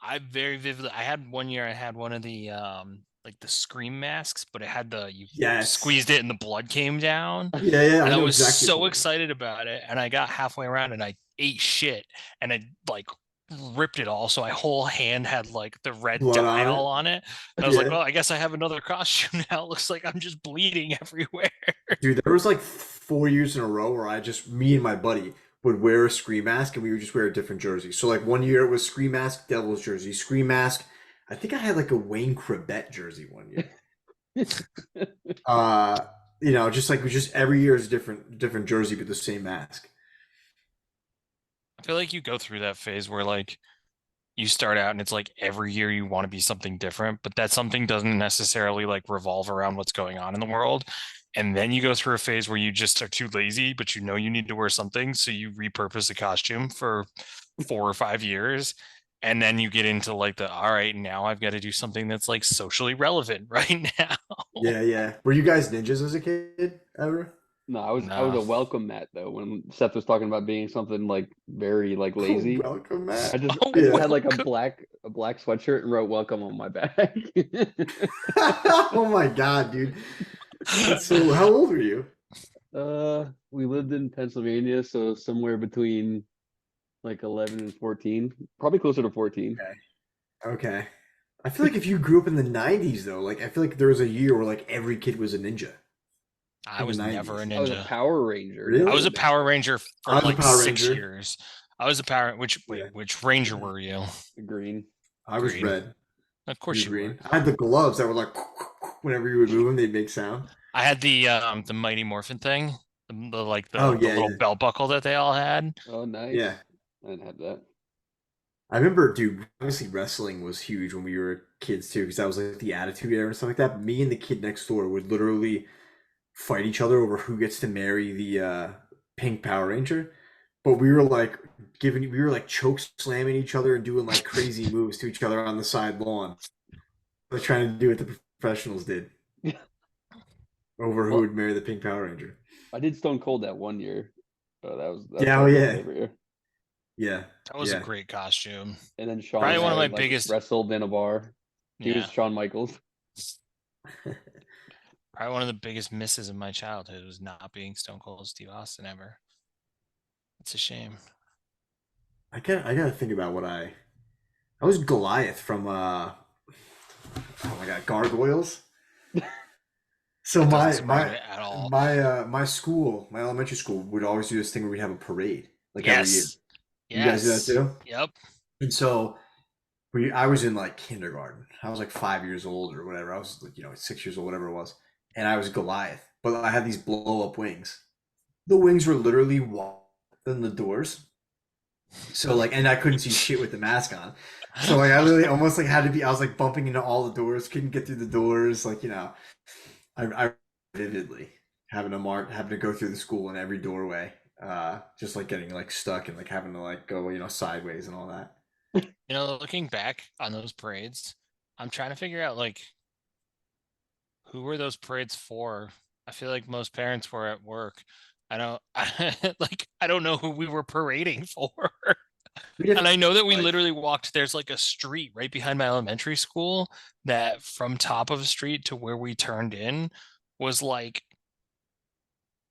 I very vividly I had one year I had one of the like the scream masks, but it had the you Yes. squeezed it and the blood came down. Yeah, yeah, I And I know was exactly what so you're talking excited about it. And I got halfway around and I ate shit and I like ripped it all. So my whole hand had like the red Blood dye on all it. on it. And I was like, Yeah. well, I guess I have another costume now. It looks like I'm just bleeding everywhere. Dude, there was like 4 years in a row where me and my buddy would wear a Scream mask and we would just wear a different jersey. So like one year it was Scream mask, Devil's jersey, Scream mask. I think I had like a Wayne Krebet jersey one year. Uh, just like just every year is a different jersey but the same mask. I feel like you go through that phase where like you start out and it's like every year you want to be something different, but that something doesn't necessarily like revolve around what's going on in the world. And then you go through a phase where you just are too lazy, but you know you need to wear something. So you repurpose a costume for 4 or 5 years. And then you get into like all right, now I've got to do something that's like socially relevant right now. Yeah, yeah. Were you guys ninjas as a kid ever? No, I was No. a welcome mat though when Seth was talking about being something like very like lazy. Welcome, Matt. I Oh, just Yeah. had like welcome. a black sweatshirt and wrote welcome on my back. Oh my god, dude. That's so. How old were you? We lived in Pennsylvania, so somewhere between like 11 and 14, probably closer to 14. Okay. Okay. I feel like if you grew up in the '90s, though, like I feel like there was a year where like every kid was a ninja I in the was never a '90s. I was a ninja. Power Ranger, I not was Really? a a Power ninja. Ranger for I was a like Power 6 Ranger. years. I was a Power. Yeah. Which Ranger were you? Green. I was Green. red. Of You course were you were. green. I had the gloves that were like whenever you would move them, they'd make sound. I had the Mighty Morphin thing, the like Oh the yeah, little yeah, belt buckle that they all had. Oh, nice. yeah. I didn't have that. I remember, dude. Obviously, wrestling was huge when we were kids too, because that was like the Attitude Era and stuff like that. Me and the kid next door would literally fight each other over who gets to marry the pink Power Ranger. But we were like choke slamming each other and doing like crazy moves to each other on the side lawn. Like trying to do what the professionals did over who Well, would marry the pink Power Ranger. I did Stone Cold that one year. That was Yeah, oh probably my yeah, favorite year. yeah, That was a yeah. great costume. And then Sean Probably and one I of my like biggest. wrestled in a bar. He was Yeah, Shawn Michaels. probably one of the biggest misses of my childhood was not being Stone Cold Steve Austin ever. It's a shame. I gotta think about I was Goliath from oh my god, Gargoyles. So That doesn't surprise me at all. my school, my elementary school would always do this thing where we'd have a parade like every year. Yes. You guys do that Yes. too? Yep. And so I was in like kindergarten. I was like 5 years old or whatever. I was like 6 years old, whatever it was, and I was Goliath. But I had these blow up wings. The wings were literally wider than the doors. So like, and I couldn't see shit with the mask on. So like, I literally almost like had to be. I was like bumping into all the doors, couldn't get through the doors. Like I vividly having to go through the school in every doorway, just like getting like stuck and like having to like go, sideways and all that. Looking back on those parades, I'm trying to figure out like who were those parades for? I feel like most parents were at work. I don't I don't know who we were parading for. And I know that we literally walked, there's like a street right behind my elementary school that from top of the street to where we turned in was like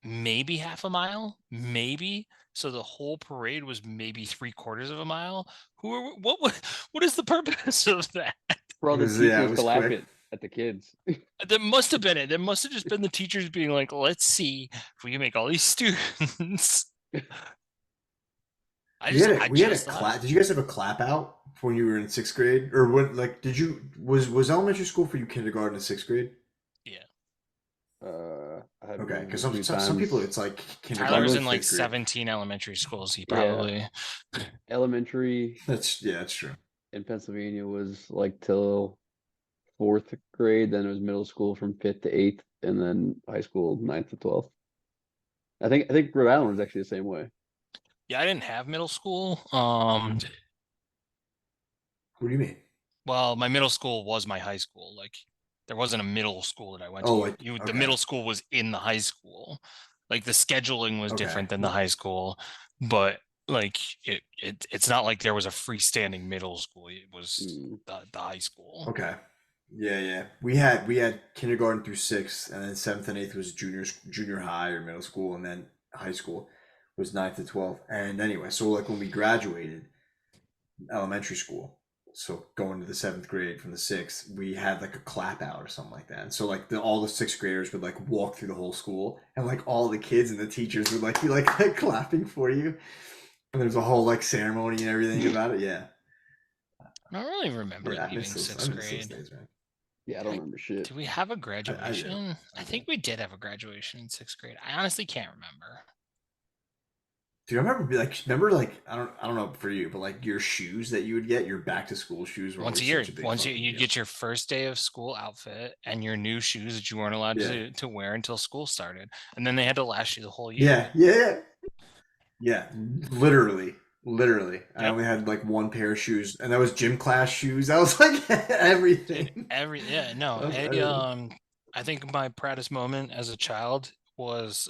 maybe half a mile, maybe. So the whole parade was maybe 3/4 of a mile. What is the purpose of that? For all the it teachers was to laugh quick. at the kids. That must have been it. That must have just been the teachers being like, let's see if we can make all these students. We had a clap. Did you guys have a clap out when you were in 6th grade, or what? Like, was elementary school for you kindergarten to 6th grade? Yeah. I had Okay, one because or two some people times. it's like Tyler kindergarten was to in like 5th grade. 17 elementary schools. He probably Elementary That's true. in Pennsylvania was like till 4th grade. Then it was middle school from 5th to 8th, and then high school 9th to 12th. I think Rhode Island was actually the same way. Yeah, I didn't have middle school. What do you mean? Well, my middle school was my high school. Like there wasn't a middle school that I went Oh, to. like, The okay. middle school was in the high school. Like the scheduling was Okay. different than the high school, but like it's not like there was a freestanding middle school. It was the high school. Okay. Yeah. We had kindergarten through 6th, and then 7th and 8th was junior high or middle school, and then high school was 9th to 12th. And anyway, so like when we graduated elementary school, so going to the 7th grade from the 6th, we had like a clap out or something like that. And so like all the 6th graders would like walk through the whole school, and like all the kids and the teachers would like be like clapping for you. And there's a whole like ceremony and everything about it. Yeah. I don't really remember Yeah, leaving 6th grade. Days, man. Yeah, I don't remember shit. Do we have a graduation? I think we did have a graduation in 6th grade. I honestly can't remember. Do you remember I don't know for you, but like your shoes that you would get, your back to school shoes were once a year. You'd get your first day of school outfit and your new shoes that you weren't allowed to wear until school started, and then they had to last you the whole year. Yeah. Literally. Yep. I only had like one pair of shoes, and that was gym class shoes. That was like everything. I think my proudest moment as a child was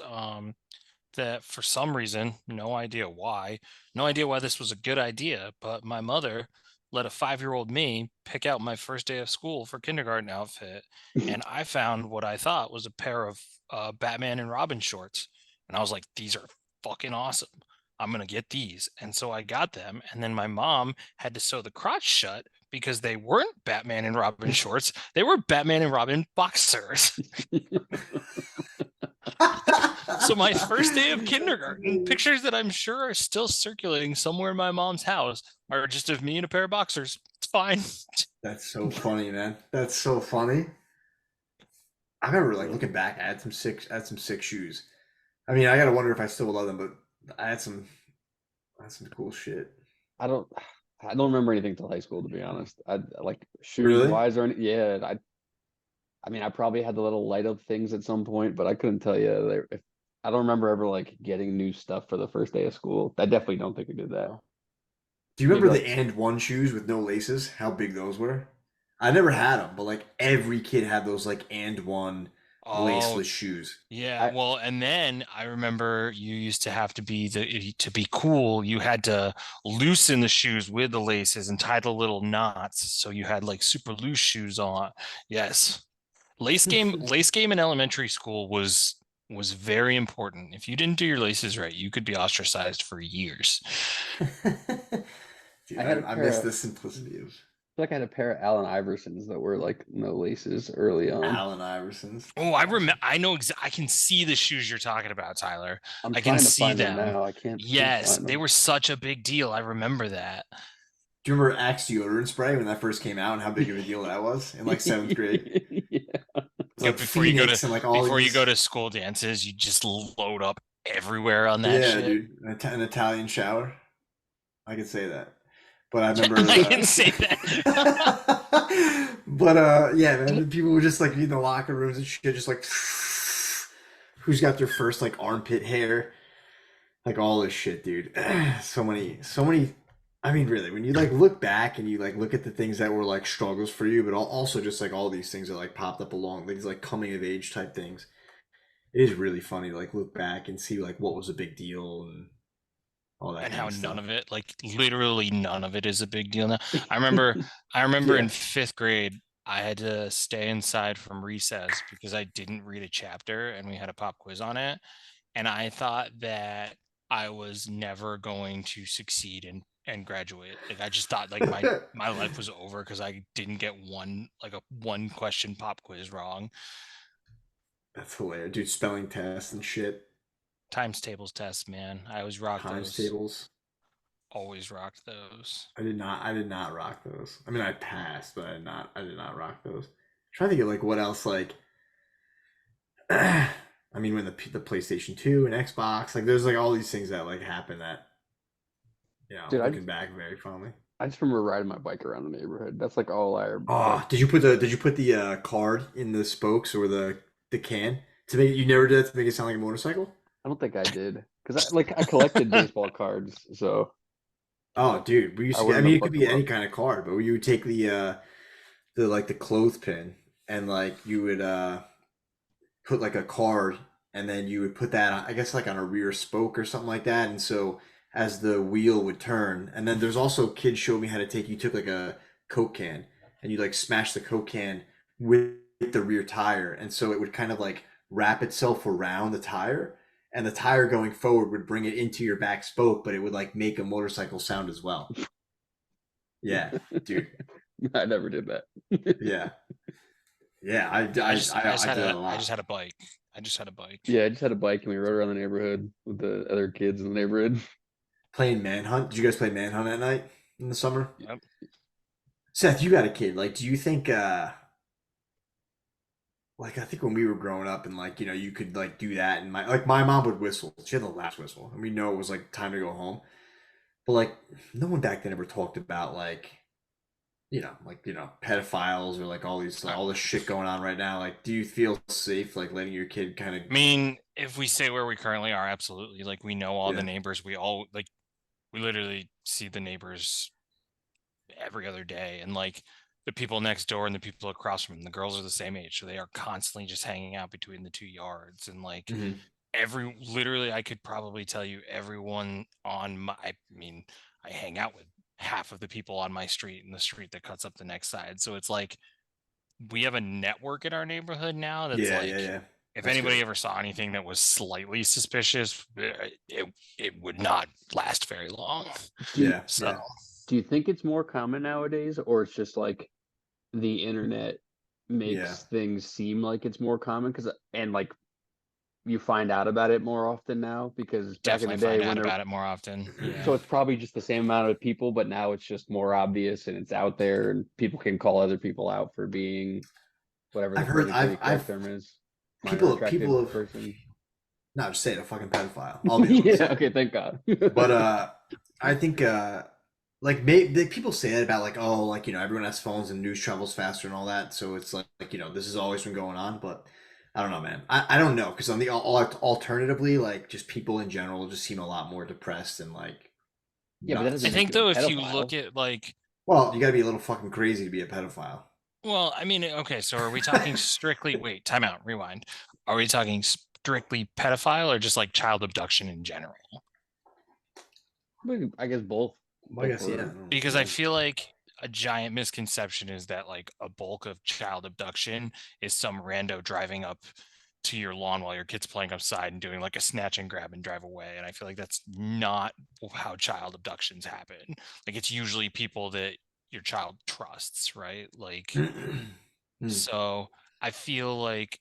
that for some reason, no idea why this was a good idea, but my mother let a 5-year-old me pick out my first day of school for kindergarten outfit, and I found what I thought was a pair of Batman and Robin shorts, and I was like, these are fucking awesome. I'm going to get these. And so I got them. And then my mom had to sew the crotch shut because they weren't Batman and Robin shorts. They were Batman and Robin boxers. So my first day of kindergarten, pictures that I'm sure are still circulating somewhere in my mom's house are just of me in a pair of boxers. It's fine. That's so funny, man. That's so funny. I remember like looking back, I had some sick shoes. I mean, I gotta wonder if I still love them, but I had some cool shit. I don't remember anything till high school, to be honest. I like shoes wise or anything. Yeah, I mean, I probably had the little light up things at some point, but I couldn't tell you if I don't remember ever like getting new stuff for the first day of school. I definitely don't think I did that. Do you remember the and one shoes with no laces? How big those were? I never had them, but like every kid had those like and one laceless shoes. Yeah, well, and then I remember you used to have to be to be cool, you had to loosen the shoes with the laces and tie the little knots, so you had like super loose shoes on. Yes. Lace game in elementary school was very important. If you didn't do your laces right, you could be ostracized for years. Dude, I miss the simplicity of. I feel like I had a pair of Allen Iversons that were like no laces early on. Allen Iversons. Oh, I remember. I know. I can see the shoes you're talking about, Tyler. I can see them now. I can't. Yes, they were such a big deal. I remember that. Do you remember Axe deodorant spray when that first came out and how big of a deal that was in like 7th grade? Like before you go to school dances, you just load up everywhere on that shit. Dude, an Italian shower. I can say that. But I remember I can say that. But yeah, man, people were just like in the locker rooms and shit, just like who's got their first like armpit hair, like all this shit, dude. So many. I mean, really, when you like look back and you like look at the things that were like struggles for you, but also just like all these things that like popped up along these like coming of age type things. It is really funny to like look back and see like what was a big deal and all that And kind how of none stuff. of it, like literally none of it is a big deal now. I remember I remember in Yeah. 5th grade, I had to stay inside from recess because I didn't read a chapter and we had a pop quiz on it. And I thought that I was never going to succeed and graduate. Like I just thought like my life was over because I didn't get one question pop quiz wrong. That's hilarious, dude. Spelling tests and shit, Times tables tests, man. I always rocked times those. tables. Always rocked those. I did not rock those. I mean, I passed, but I did not rock those. I'm trying to think of like what else like. I mean, when the PlayStation 2 and Xbox, like there's like all these things that like happen that Dude, looking back very fondly. I just remember riding my bike around the neighborhood. That's like all I like. Oh, did you put the card in the spokes or the can to make you never did that to make it sound like a motorcycle? I don't think I did because I collected baseball cards, so Oh, dude, we used I to get. I wouldn't mean, have it could fucked be them any up. kind of card, but you would take the like the clothespin and like you would put like a card and then you would put that on, I guess like on a rear spoke or something like that, and so as the wheel would turn, and then there's also kids showed me how to take. You took like a Coke can and you like smash the Coke can with the rear tire, and so it would kind of like wrap itself around the tire, and the tire going forward would bring it into your back spoke, but it would like make a motorcycle sound as well. Yeah, dude. I never did that. Yeah, yeah. I I did that a I just lot. had a bike. I just had a bike. Yeah, I just had a bike and we rode around the neighborhood with the other kids in the neighborhood. Playing Manhunt. Did you guys play Manhunt at night in the summer? Yep. Seth, you got a kid. Like, do you think like I think when we were growing up and like, you could like do that and my mom would whistle. She had the last whistle. And we know it was like time to go home. But like no one back then ever talked about like, pedophiles or like all this shit going on right now. Like, do you feel safe like letting your kid kind of I mean, if we say where we currently are, absolutely. Like we know all the yeah. neighbors. We literally see the neighbors every other day, and like the people next door and the people across from them, the girls are the same age, so they are constantly just hanging out between the 2 yards. And like Mhm. literally, I could probably tell you everyone on my. I mean, I hang out with half of the people on my street and the street that cuts up the next side. So it's like we have a network in our neighborhood now that's Yeah, yeah, like yeah. if That's anybody good. ever saw anything that was slightly suspicious, it would not last very long. Do you, Yeah, So yeah. do you think it's more common nowadays, or it's just like the internet Yeah. makes things seem like it's more common? Because and like you find out about it more often now because back in the definitely day find when out there, about it more often. so Yeah. it's probably just the same amount of people, but now it's just more obvious and it's out there and people can call other people out for being whatever the I've heard politically correct I've term is, minor people attracted have person. no, just say it, a fucking pedophile. I'll be honest. Yeah, okay, thank God. But I think like people say that about like oh like everyone has phones and news travels faster and all that, so it's like this has always been going on, but I don't know, man. I don't know because on the alternatively like just people in general just seem a lot more depressed and like Yeah, but that I doesn't nuts. make think you a though, if you look pedophile. at like, Well, you got to be a little fucking crazy to be a pedophile. well, I mean, okay, so are we talking strictly, wait, time out, rewind. Are we talking strictly pedophile or just like child abduction in general? I guess both. Well, I Both guess yeah. were. Because I Yeah. feel like a giant misconception is that like a bulk of child abduction is some rando driving up to your lawn while your kid's playing outside and doing like a snatch and grab and drive away. And I feel like that's not how child abductions happen. Like it's usually people that your child trusts, right? Like, Hmm. so I feel like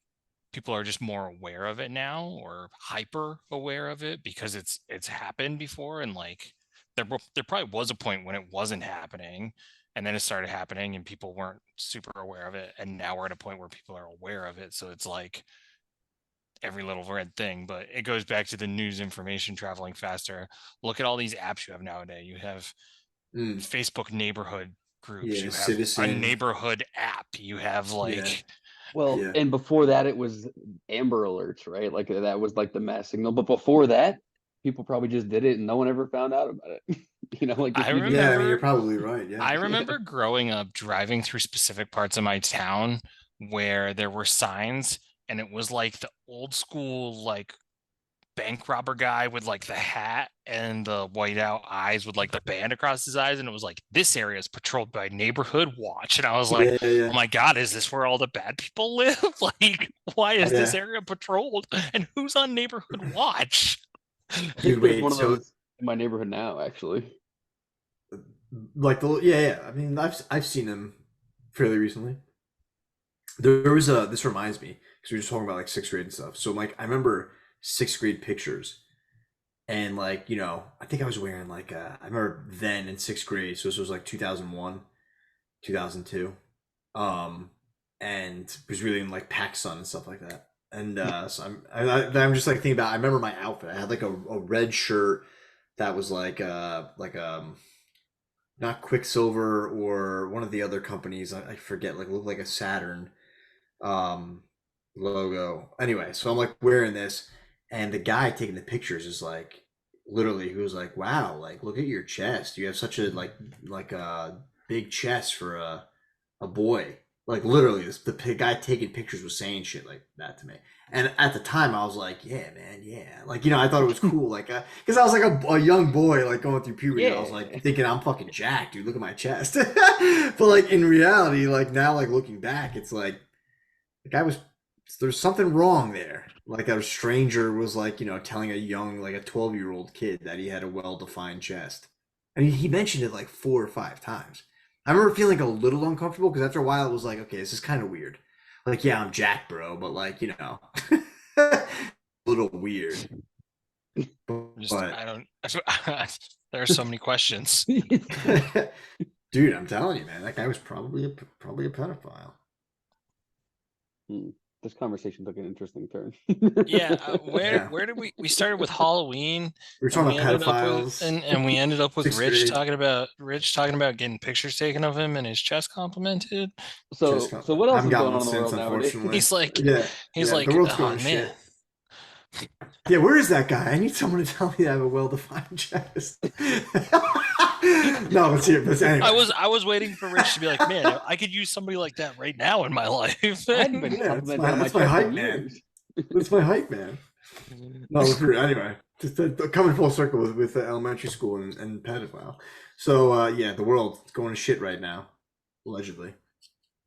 people are just more aware of it now or hyper aware of it because it's happened before. And like there probably was a point when it wasn't happening and then it started happening and people weren't super aware of it, and now we're at a point where people are aware of it, so it's like every little red thing. But it goes back to the news information traveling faster. Look at all these apps you have nowadays. You have Hmm. Facebook neighborhood groups, Yeah, you have a citizen. neighborhood app, you have Yeah. like Well, Yeah. and before that, it was Amber Alerts, right? Like that was like the mass signal. But before that, people probably just did it and no one ever found out about it. Like if I you Yeah, I mean, you're remember probably right. Yeah. I yeah. remember growing up driving through specific parts of my town where there were signs and it was like the old school like bank robber guy with like the hat and the white out eyes with like the band across his eyes, and it was like, this area is patrolled by neighborhood watch, and I was like, Yeah, yeah, oh my god, is this where all the bad people live? Like, why is this yeah. area patrolled and who's on neighborhood watch? I think Dude, there's wait. one of So, those in my neighborhood now, actually. like yeah. I mean, I've seen them fairly recently. There was a. This reminds me because we were just talking about like sixth grade and stuff. So, like, I remember sixth grade pictures, and like, I think I was wearing like I remember then in sixth grade. So this was like 2001, 2002, and was really in like PacSun and stuff like that. And so I'm just like thinking about. I remember my outfit. I had like a red shirt that was like not Quicksilver or one of the other companies. I forget. Like looked like a Saturn um logo. Anyway, so I'm like wearing this, and the guy taking the pictures is like literally, he was like, "Wow, like look at your chest. You have such a like a big chest for a boy." Like literally, the guy taking pictures was saying shit like that to me. And at the time, I was like, "Yeah, man, yeah." Like I thought it was cool, like because I was like a young boy, like going through puberty. I was like Yeah. thinking, "I'm fucking jacked, dude. Look at my chest." But like in reality, like now, like looking back, it's like the guy was there's something wrong there. Like a stranger was like, telling a young, like a 12-year-old kid that he had a well-defined chest. And he mentioned it like 4 or 5 times. I remember feeling like a little uncomfortable because after a while it was like, okay, this is kind of weird. Like, yeah, I'm Jack, bro, but like, a little weird. Just But I don't. There are so many questions. dude, I'm telling you, man, that guy was probably a pedophile. Hmm. This conversation took an interesting turn. Yeah, where Yeah, where did we started with Halloween, we were and talking we about ended up with pedophiles, and we ended up with sixth grade. Rich talking about getting pictures taken of him and his chest complimented. Just So what I else haven't is gotten going one on in the since, world nowadays? unfortunately. He's like Yeah, he's yeah, the like, world's oh going to man. shit. Yeah, where is that guy? I need someone to tell me I have a well-defined chest. No, let's hear. But anyway, I was waiting for Rich to be like, man, I could use somebody like that right now in my life. I hadn't been yeah, complimented on my that's my chest hype in man. years. That's my hype man. No, let's hear it. Anyway, just coming full circle with elementary school and pedophile. So yeah, the world's going to shit right now, allegedly.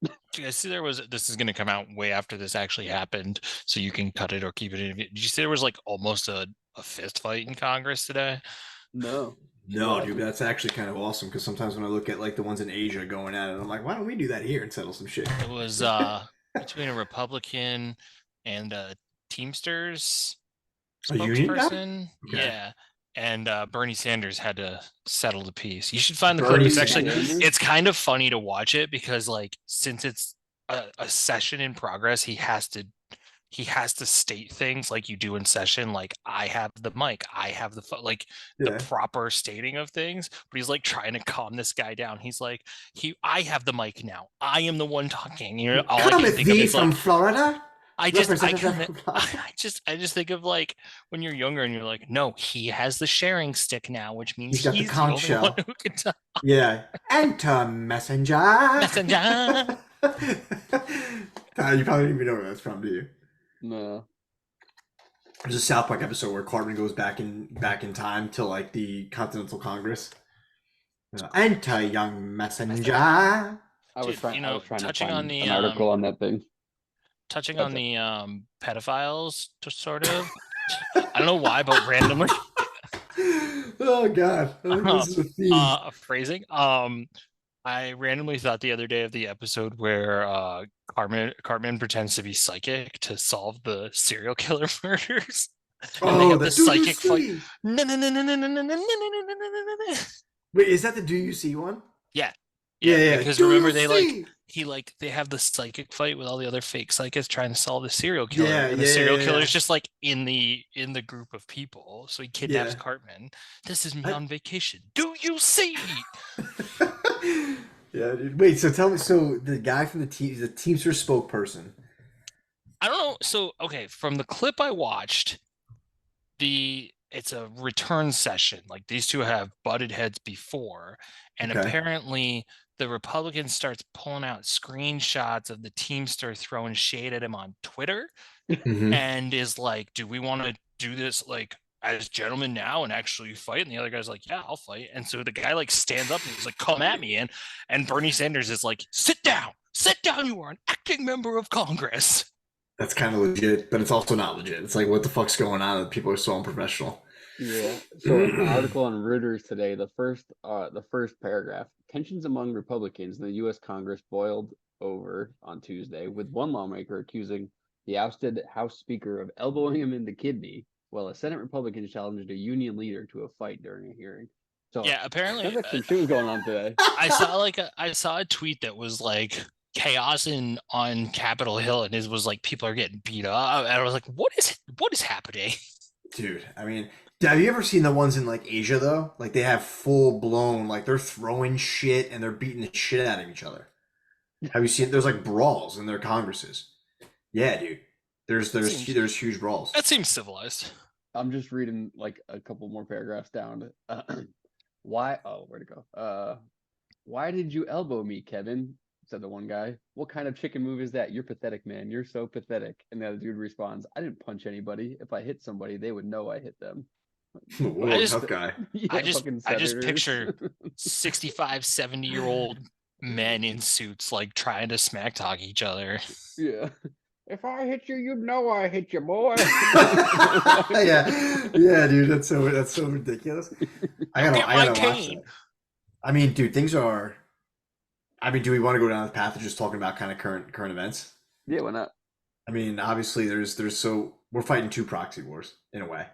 Did you guys see this is gonna come out way after this actually happened, so you can cut it or keep it in. Did you see there was like almost a fist fight in Congress today? No. No, What dude, happened? that's actually kind of awesome because sometimes when I look at like the ones in Asia going at it, I'm like, why don't we do that here and settle some shit? It was between a Republican and a Teamsters A union guy? spokesperson. Okay. Yeah. And Bernie Sanders had to settle the peace. You should find the clip. Bernie It's actually Sanders? it's kind of funny to watch it because like since it's a session in progress, he has to state things like you do in session, like I have the mic, I have the like the Yeah. proper stating of things. But he's like trying to calm this guy down. He's like, I have the mic now. I am the one talking. All I can think of is from like Florida. I Representative can from Florida. I just think of like when you're younger and you're like, no, he has the sharing stick now, which means He's got the he's the conch only shell. one who can talk. Yeah. Enter messenger. Messenger. You probably don't even know where that's from, do you? No. There's a South Park episode where Cartman goes back in time to like the Continental Congress. Enter, young messenger. I was Dude, trying I was trying to touching on find the an article on that thing. touching That's on it. the pedophiles, just sort of. I don't know why, but randomly Oh god, I think this is a theme. phrasing. I randomly thought the other day of the episode where Cartman pretends to be psychic to solve the serial killer murders. And they Oh, have the this do you psychic fight. see? No, no, no, no, no, no, no, no, no, no, no, no, no. Wait, is that the do you see one? Yeah. Yeah. Because Do remember you see? they have the psychic fight with all the other fake psychics trying to solve the serial killer. Yeah, And the yeah, serial yeah, killer's yeah. just like in the group of people. So he kidnaps Yeah. Cartman. This is me I- on vacation. Do you see? Yeah, dude. Wait, so tell me. So the guy from the Teamster spokesperson I don't know. So okay, from the clip I watched, it's a return session. Like these two have butted heads before, and Okay. apparently the Republican starts pulling out screenshots of the Teamster throwing shade at him on Twitter, Mhm. and is like, "Do we want to do this like as gentlemen now and actually fight?" And the other guy's like, "Yeah, I'll fight." And so the guy like stands up and he's like, "Come at me!" And Bernie Sanders is like, "Sit down, sit down. You are an acting member of Congress." That's kind of legit, but it's also not legit. It's like, what the fuck's going on? People are so unprofessional. Yeah. So an article on Reuters today, the first paragraph, tensions among Republicans in the US Congress boiled over on Tuesday, with one lawmaker accusing the ousted House Speaker of elbowing him in the kidney, while a Senate Republican challenged a union leader to a fight during a hearing. So Yeah, apparently sounds like some shit was going on today. I saw a tweet that was like chaos in on Capitol Hill, and it was like people are getting beat up, and I was like, what is happening? Dude, I mean, have you ever seen the ones in like Asia though? Like they have full blown, like they're throwing shit and they're beating the shit out of each other. Have you seen? There's like brawls in their congresses. Yeah, dude. There's there's Seems there's huge brawls. that seems civilized. I'm just reading like a couple more paragraphs down. Why? Oh, where'd it go? Why did you elbow me, Kevin? Said the one guy. What kind of chicken move is that? You're pathetic, man. You're so pathetic. And the other dude responds, I didn't punch anybody. If I hit somebody, they would know I hit them. Whoa, I just tough guy. Yeah, fucking I just senators. picture 65, 70-year-old men in suits like trying to smack talk each other. Yeah. If I hit you, you'd know I hit you, boy. Yeah, dude. That's so ridiculous. I Get my gotta watch cane. that. I mean, dude, things are. I mean, do we want to go down the path of just talking about kind of current events? Yeah, why not? I mean, obviously, we're fighting two proxy wars in a way.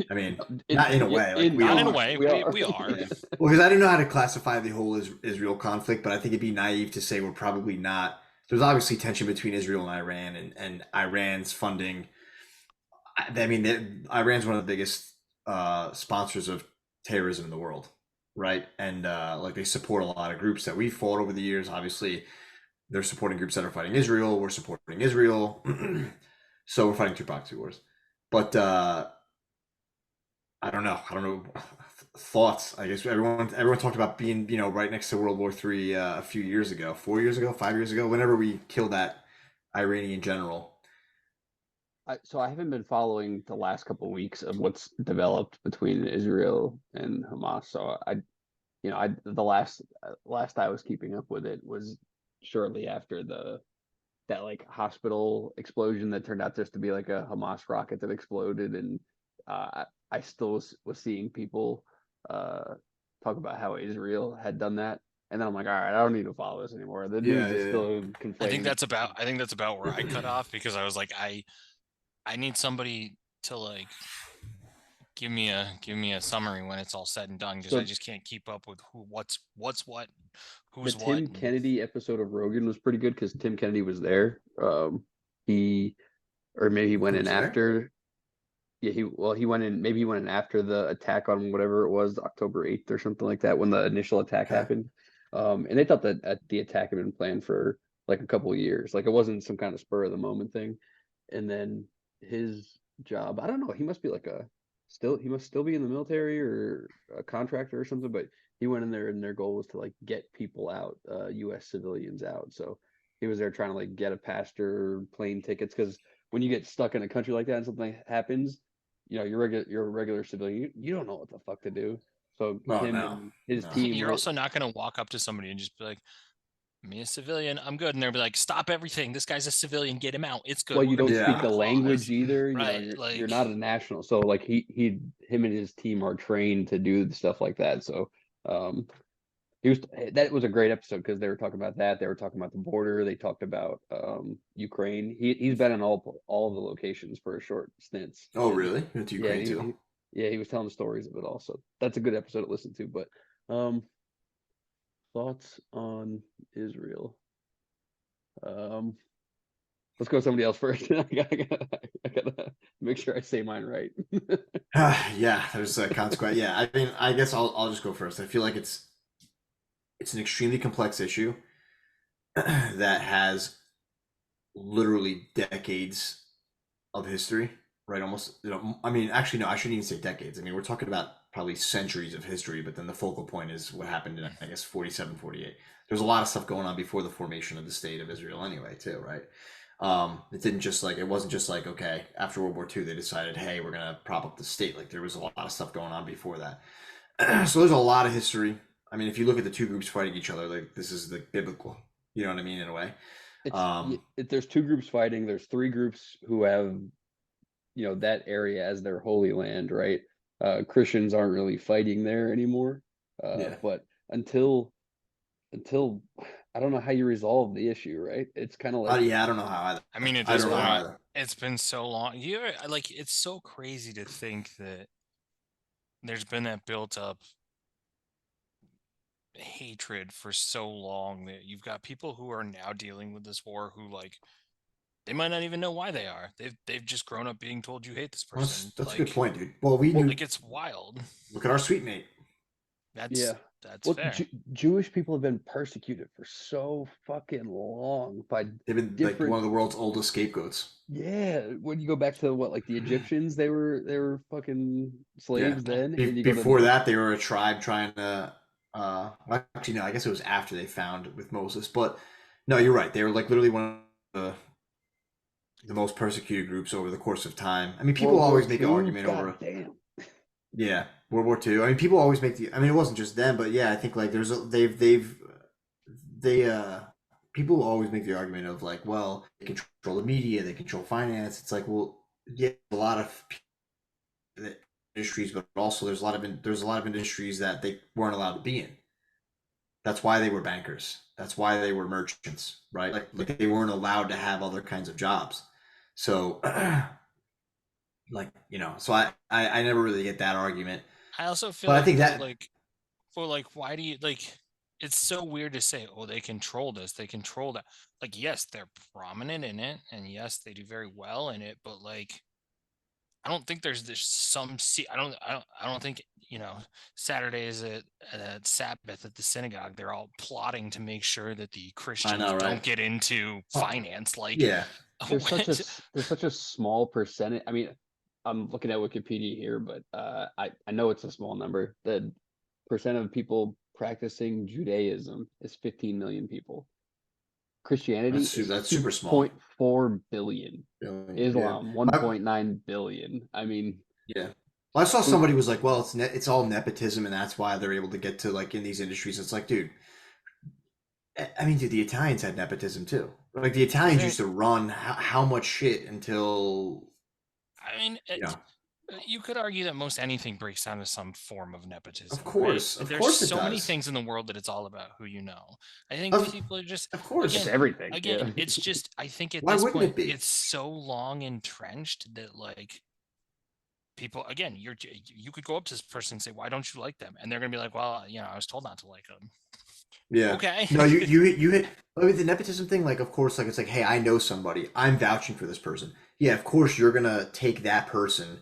I mean, not in a way, like we Not in a are. way. We are. Yeah. Well, because I don't know how to classify the whole Israel conflict, but I think it'd be naive to say we're probably not. There's obviously tension between Israel and Iran, and Iran's funding. I mean, Iran's one of the biggest sponsors of terrorism in the world, right? And like they support a lot of groups that we've fought over the years. Obviously, they're supporting groups that are fighting Israel. We're supporting Israel, so we're fighting two proxy wars. But I don't know. Thoughts. I guess everyone talked about being right next to World War III a few years ago, 4 years ago, 5 years ago, whenever we killed that Iranian general. So I haven't been following the last couple of weeks of what's developed between Israel and Hamas. So the last I was keeping up with it was shortly after that like hospital explosion that turned out just to be like a Hamas rocket that exploded, and I still was seeing people talk about how Israel had done that, and then I'm like, all right, I don't need to follow this anymore. The news is still conflating. I think that's about where I cut off, because I was like, I need somebody to like give me a summary when it's all said and done, because I just can't keep up with what's what, who's the what. Tim Kennedy episode of Rogan was pretty good because Tim Kennedy was there. He or maybe he went in after. Yeah, he went in. Maybe he went in after the attack on whatever it was, October 8th or something like that, when the initial attack happened. And they thought that the attack had been planned for like a couple of years. Like it wasn't some kind of spur of the moment thing. And then his job, I don't know. He must be like he must still be in the military or a contractor or something. But he went in there, and their goal was to like get people out, U.S. civilians out. So he was there trying to like get a pastor, plane tickets, because when you get stuck in a country like that and something happens, you're a regular civilian. You don't know what the fuck to do. So him and his team. You're also not going to walk up to somebody and just be like, "Me a civilian, I'm good," and they'll be like, "Stop everything! This guy's a civilian. Get him out. It's good." Well, you don't speak the applause. language either. Right? You're not a national. So like him and his team are trained to do stuff like that. So um, that was a great episode because they were talking about that. They were talking about the border. They talked about Ukraine. He's been in all of the locations for a short stints. Oh, really? Into Ukraine too? He was telling the stories of it also. That's a good episode to listen to. But thoughts on Israel? Let's go with somebody else first. I gotta make sure I say mine right. Yeah, there's a consequence. Yeah, I mean, I guess I'll just go first. I feel like it's an extremely complex issue that has literally decades of history, right? Almost, I mean, actually, no, I shouldn't even say decades. I mean, we're talking about probably centuries of history, but then the focal point is what happened in, I guess, 47, 48. There's a lot of stuff going on before the formation of the state of Israel anyway, too, right? It wasn't just like, okay, after World War II, they decided, hey, we're going to prop up the state. Like, there was a lot of stuff going on before that. So there's a lot of history. I mean, if you look at the two groups fighting each other, like, this is the biblical, you know what I mean, in a way. There's two groups fighting. There's three groups who have, that area as their holy land, right? Christians aren't really fighting there anymore. Yeah. But until I don't know how you resolve the issue, right? It's kind of like, Yeah, I don't know how either. I mean, at I this don't know how point, either. it's been so long. Like, it's so crazy to think that there's been that built up hatred for so long that you've got people who are now dealing with this war who, like, they might not even know why they are. They've just grown up being told you hate this Well, person. that's a good Like, point, dude. Well, we knew. like it's wild. Look at our sweet mate. yeah. That's Well, fair. Jewish people have been persecuted for so fucking long by They've been like different. one of the world's oldest scapegoats. Yeah, when you go back to what, like the Egyptians, they were fucking Yeah. slaves then, and you go to Before that, they were a tribe trying to. Actually, no. I guess it was after they found with Moses. But no, you're right. They were like literally one of the most persecuted groups over the course of time. I mean, people World War always make an II. argument over. God damn. Yeah, World War II. I mean, people always make the. I mean, it wasn't just them, but yeah, I think like they people always make the argument of like, well, they control the media, they control finance. It's like, well, yeah, a lot of industries, but also there's a lot of industries that they weren't allowed to be in. That's why they were bankers. That's why they were merchants, right? Like they weren't allowed to have other kinds of jobs. So like so I never really get that argument, I also feel but I like think though, that like, for like, why do you like? It's so weird to say, oh, they control this, they control that. Like, yes, they're prominent in it, and yes, they do very well in it, but like, I don't think there's this some see. I don't think Saturdays at Sabbath at the synagogue. They're all plotting to make sure that the I Christians know, right? don't get into Oh, finance. Like, yeah. There's such a small percentage. I mean, I'm looking at Wikipedia here, but I know it's a small number. The percent of people practicing Judaism is 15 million people. Christianity is That's super small. 2.4 billion. Yeah. Islam My, 1.9 billion. I mean, yeah. Well, I saw who somebody was like, well, it's all nepotism, and that's why they're able to get to like in these industries. It's like, dude, I mean, dude, the Italians had nepotism too. Like the Italians there, used to run how much shit until I mean, you know. you could argue that most anything breaks down to some form of Of nepotism, right? course, of There's course it so many does. things in the world that it's all about who you know. I think Of people are just, of it's course. again, everything. again, Yeah. it's just, I think at Why this wouldn't point it be? it's so long entrenched that like people, again, you could go up to this person and say, why don't you like them? And they're gonna be like, well, I was told not to like them. Yeah. Okay. No, you hit. I mean, the nepotism thing. Like, of course, like it's like, hey, I know somebody. I'm vouching for this person. Yeah, of course, you're gonna take that person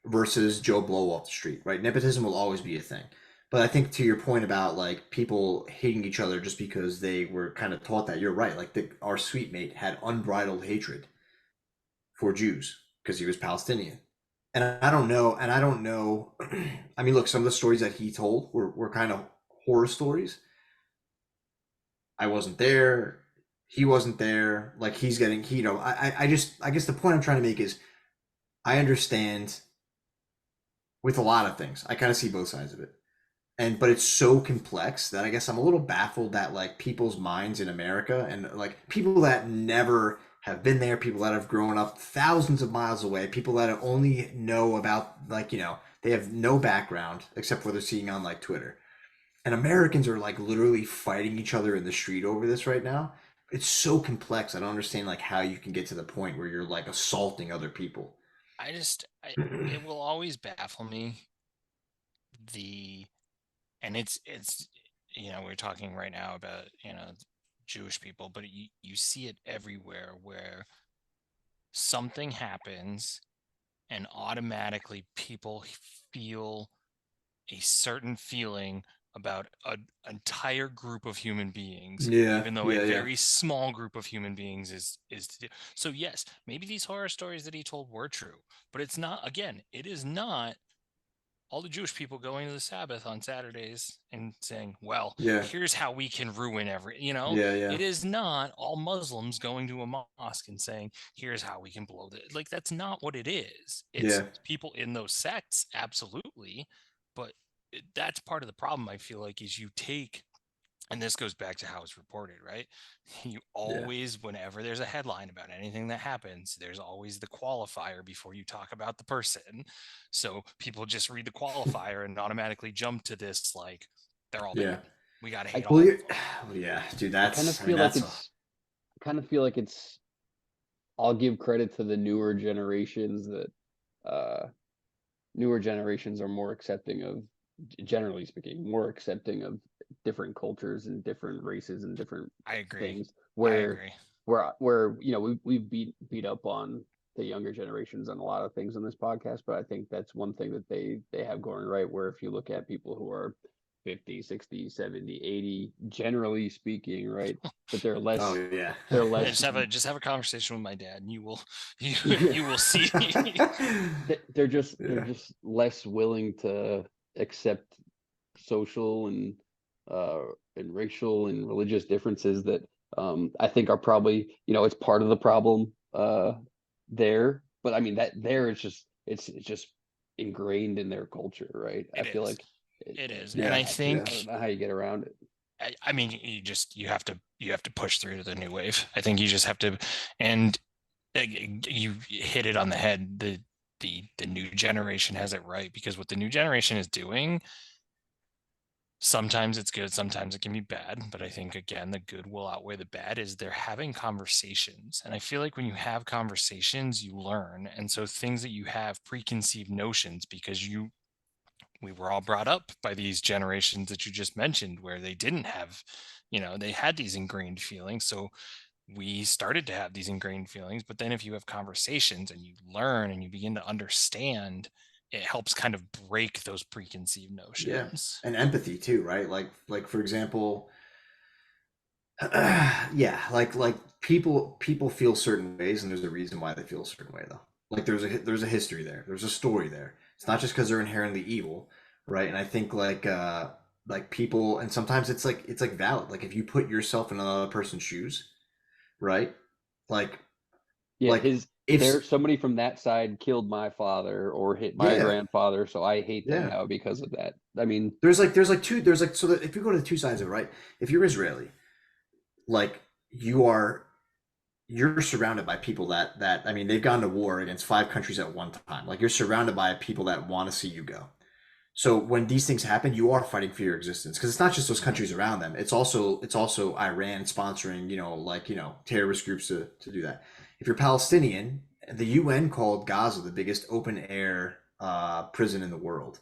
versus Joe Blow off the street, right? Nepotism will always be a thing. But I think to your point about like people hating each other just because they were kind of taught that, you're right. Like our sweet mate had unbridled hatred for Jews because he was Palestinian. And I don't know. I mean, look, some of the stories that he told were kind of horror stories. I wasn't there. He wasn't there. Like he's getting, I guess the point I'm trying to make is I understand with a lot of things. I kind of see both sides of it. But it's so complex that I guess I'm a little baffled that like people's minds in America and like people that never have been there, people that have grown up thousands of miles away, people that only know about like, they have no background except for they're seeing on like Twitter. And Americans are like literally fighting each other in the street over this right now. It's so complex. I don't understand like how you can get to the point where you're like assaulting other people. It will always baffle me the and it's we're talking right now about Jewish people, but you see it everywhere where something happens and automatically people feel a certain feeling about an entire group of human beings, Yeah, even though a yeah, yeah, very small group of human beings is to do. So yes, maybe these horror stories that he told were true, but it's not, again, it is not all the Jewish people going to the Sabbath on Saturdays and saying, well, yeah, here's how we can ruin every, yeah, yeah, it is not all Muslims going to a mosque and saying, here's how we can blow the, like, that's not what it is. It's yeah, people in those sects, absolutely. But that's part of the problem, I feel like, is you take, and this goes back to how it's reported, right? You yeah, always, whenever there's a headline about anything that happens, there's always the qualifier before you talk about the person. So people just read the qualifier and automatically jump to this, like, they're all yeah. bad. We got to I hate Well, all you're, of them. yeah, dude. I kind of That's, I mean, feel like that's a, it's I kind of feel like it's I'll give credit to the uh newer generations are more accepting of, generally speaking, more accepting of different cultures and different races and different I agree. things. I Where agree. we've beat up on the younger generations on a lot of things on this podcast, but I think that's one thing that they have going right. Where if you look at people who are 50, 60, 70, 80, generally speaking, right, that oh yeah. they're Yeah, less just have a conversation with my dad, and you will yeah. you will see. They're Yeah, just less willing to accept social uh and racial and religious differences that I think are probably, it's part of the problem there. But I mean that there is just it's just ingrained in their culture, right? I It feel is. like it, It is. And yeah, I yeah, I don't think, know how you get around it. I mean, you have to push through to the new wave. I think you just have to, and you hit it on the head. The new generation has it right, because what the new generation is doing, sometimes it's good, sometimes it can be bad. But I think, again, the good will outweigh the bad. Is they're having conversations, and I feel like when you have conversations, you learn. And so things that you have preconceived notions, because we were all brought up by these generations that you just mentioned, where they didn't have, they had these ingrained feelings. So we started to have these ingrained feelings. But then if you have conversations and you learn and you begin to understand, it helps kind of break those preconceived yeah. notions. And empathy too, right? Like for example, yeah, like people feel certain ways, and there's a reason why they feel a certain way, though. Like there's a history there. There's a story there. It's not just because they're inherently evil, right? And I think like people, and sometimes it's like valid. Like if you put yourself in another person's shoes, right? Like Yeah, like if somebody from that side killed my father or hit my yeah, grandfather, so I hate them yeah. now because of that. I mean, There's like so that if you go to the two sides of it, right? If you're Israeli, like you're surrounded by people that I mean they've gone to war against 5 countries at one time. Like you're surrounded by people that want to see you go. So when these things happen, you are fighting for your existence because it's not just those countries around them. It's also Iran sponsoring terrorist groups to do that. If you're Palestinian, the UN called Gaza the biggest open air prison in the world,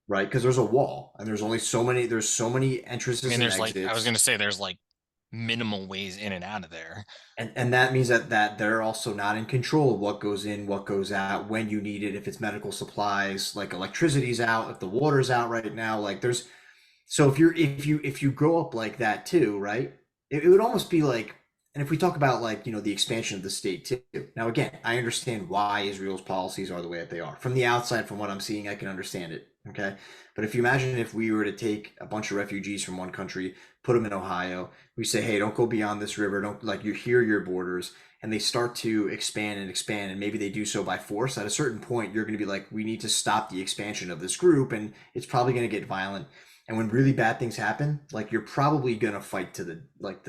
right? Because there's a wall and there's so many I entrances mean, and I was going exits, to say, there's like minimal ways in and out of there. and that means that they're also not in control of what goes in, what goes out, when you need it, if it's medical supplies, like electricity's out, if the water's out right now, like there's so if you grow up like that too, right? It would almost be like, and if we talk about like the expansion of the state too. Now again, I understand why Israel's policies are the way that they are. From the outside, from what I'm seeing, I can understand it. Okay, but if you imagine if we were to take a bunch of refugees from one country, put them in Ohio, we say, hey, don't go beyond this river, don't like you hear your borders, and they start to expand, and maybe they do so by force. At a certain point, you're going to be like, we need to stop the expansion of this group, and it's probably going to get violent. And when really bad things happen, like you're probably gonna fight to the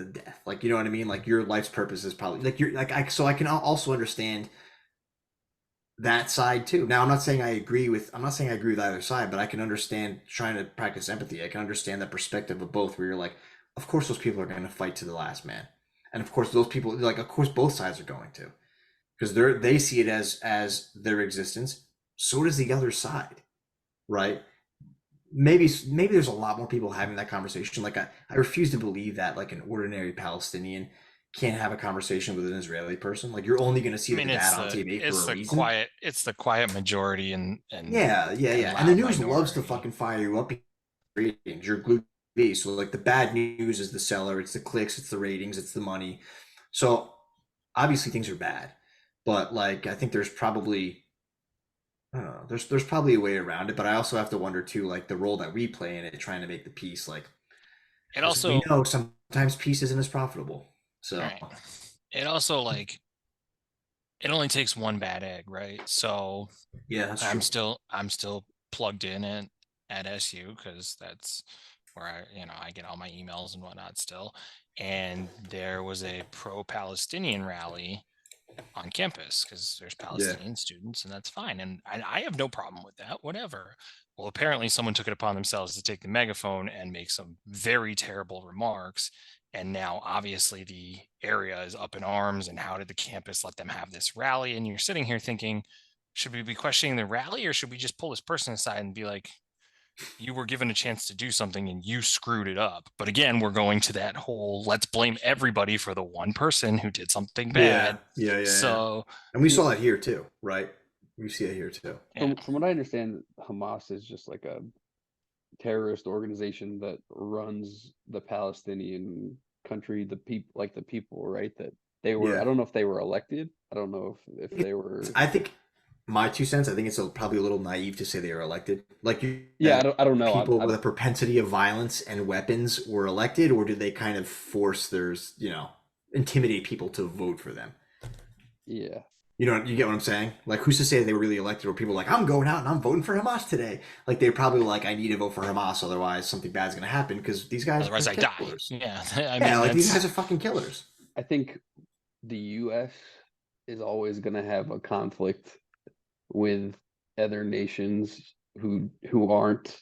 death. Like you know what I mean? Like your life's purpose is probably like you're like I so I can also understand that side too. Now I'm not saying I agree with either side, but I can understand trying to practice empathy. I can understand that perspective of both where you're like, of course those people are gonna fight to the last man. And of course those people like of course both sides are going to. Because they see it as their existence. So does the other side, right? Maybe there's a lot more people having that conversation. Like I refuse to believe that like an ordinary Palestinian can't have a conversation with an Israeli person. Like you're only going to see I the mean, bad on TV for a reason. it's the quiet majority and Yeah, yeah, and yeah. And the loud news loves to minority. fucking fire you up ratings. You're glued to TV. So like the bad news is the seller, it's the clicks, it's the ratings, it's the money. So obviously things are bad, but like I think there's probably I don't know, there's probably a way around it. But I also have to wonder too, like the role that we play in it, trying to make the peace like It because we also, know sometimes peace isn't as profitable. all So right. It also like it only takes one bad egg, right? So yeah, that's true. I'm still plugged in at SU because that's where I get all my emails and whatnot still. And there was a pro-Palestinian rally on campus because there's Yeah. Palestinian students, and that's fine. And I have no problem with that, whatever. Well, apparently someone took it upon themselves to take the megaphone and make some very terrible remarks. And now obviously the area is up in arms. And how did the campus let them have this rally? And you're sitting here thinking, should we be questioning the rally, or should we just pull this person aside and be like, you were given a chance to do something and you screwed it up? But again, we're going to that whole let's blame everybody for the one person who did something Yeah, bad. yeah. So And we Yeah. saw that here too, right? We see it here too. yeah, From what I understand, Hamas is just like a terrorist organization that runs the Palestinian country, the people, right? That they were, I Yeah. don't know if they were elected. I don't know if they were, I think my 2 cents. I think it's probably a little naive to say they were elected. Like you yeah, said, I don't know. people with a propensity of violence and weapons were elected, or did they kind of force theirs? Intimidate people to vote for them? Yeah. You get what I'm saying? Like, who's to say they were really elected, or people like, I'm going out and I'm voting for Hamas today? Like, they probably were like, I need to vote for Hamas, otherwise something bad's gonna happen because these guys otherwise are I die. killers. Yeah, I Yeah, mean like these that's guys are fucking killers. I think the US is always going to have a conflict with other nations who aren't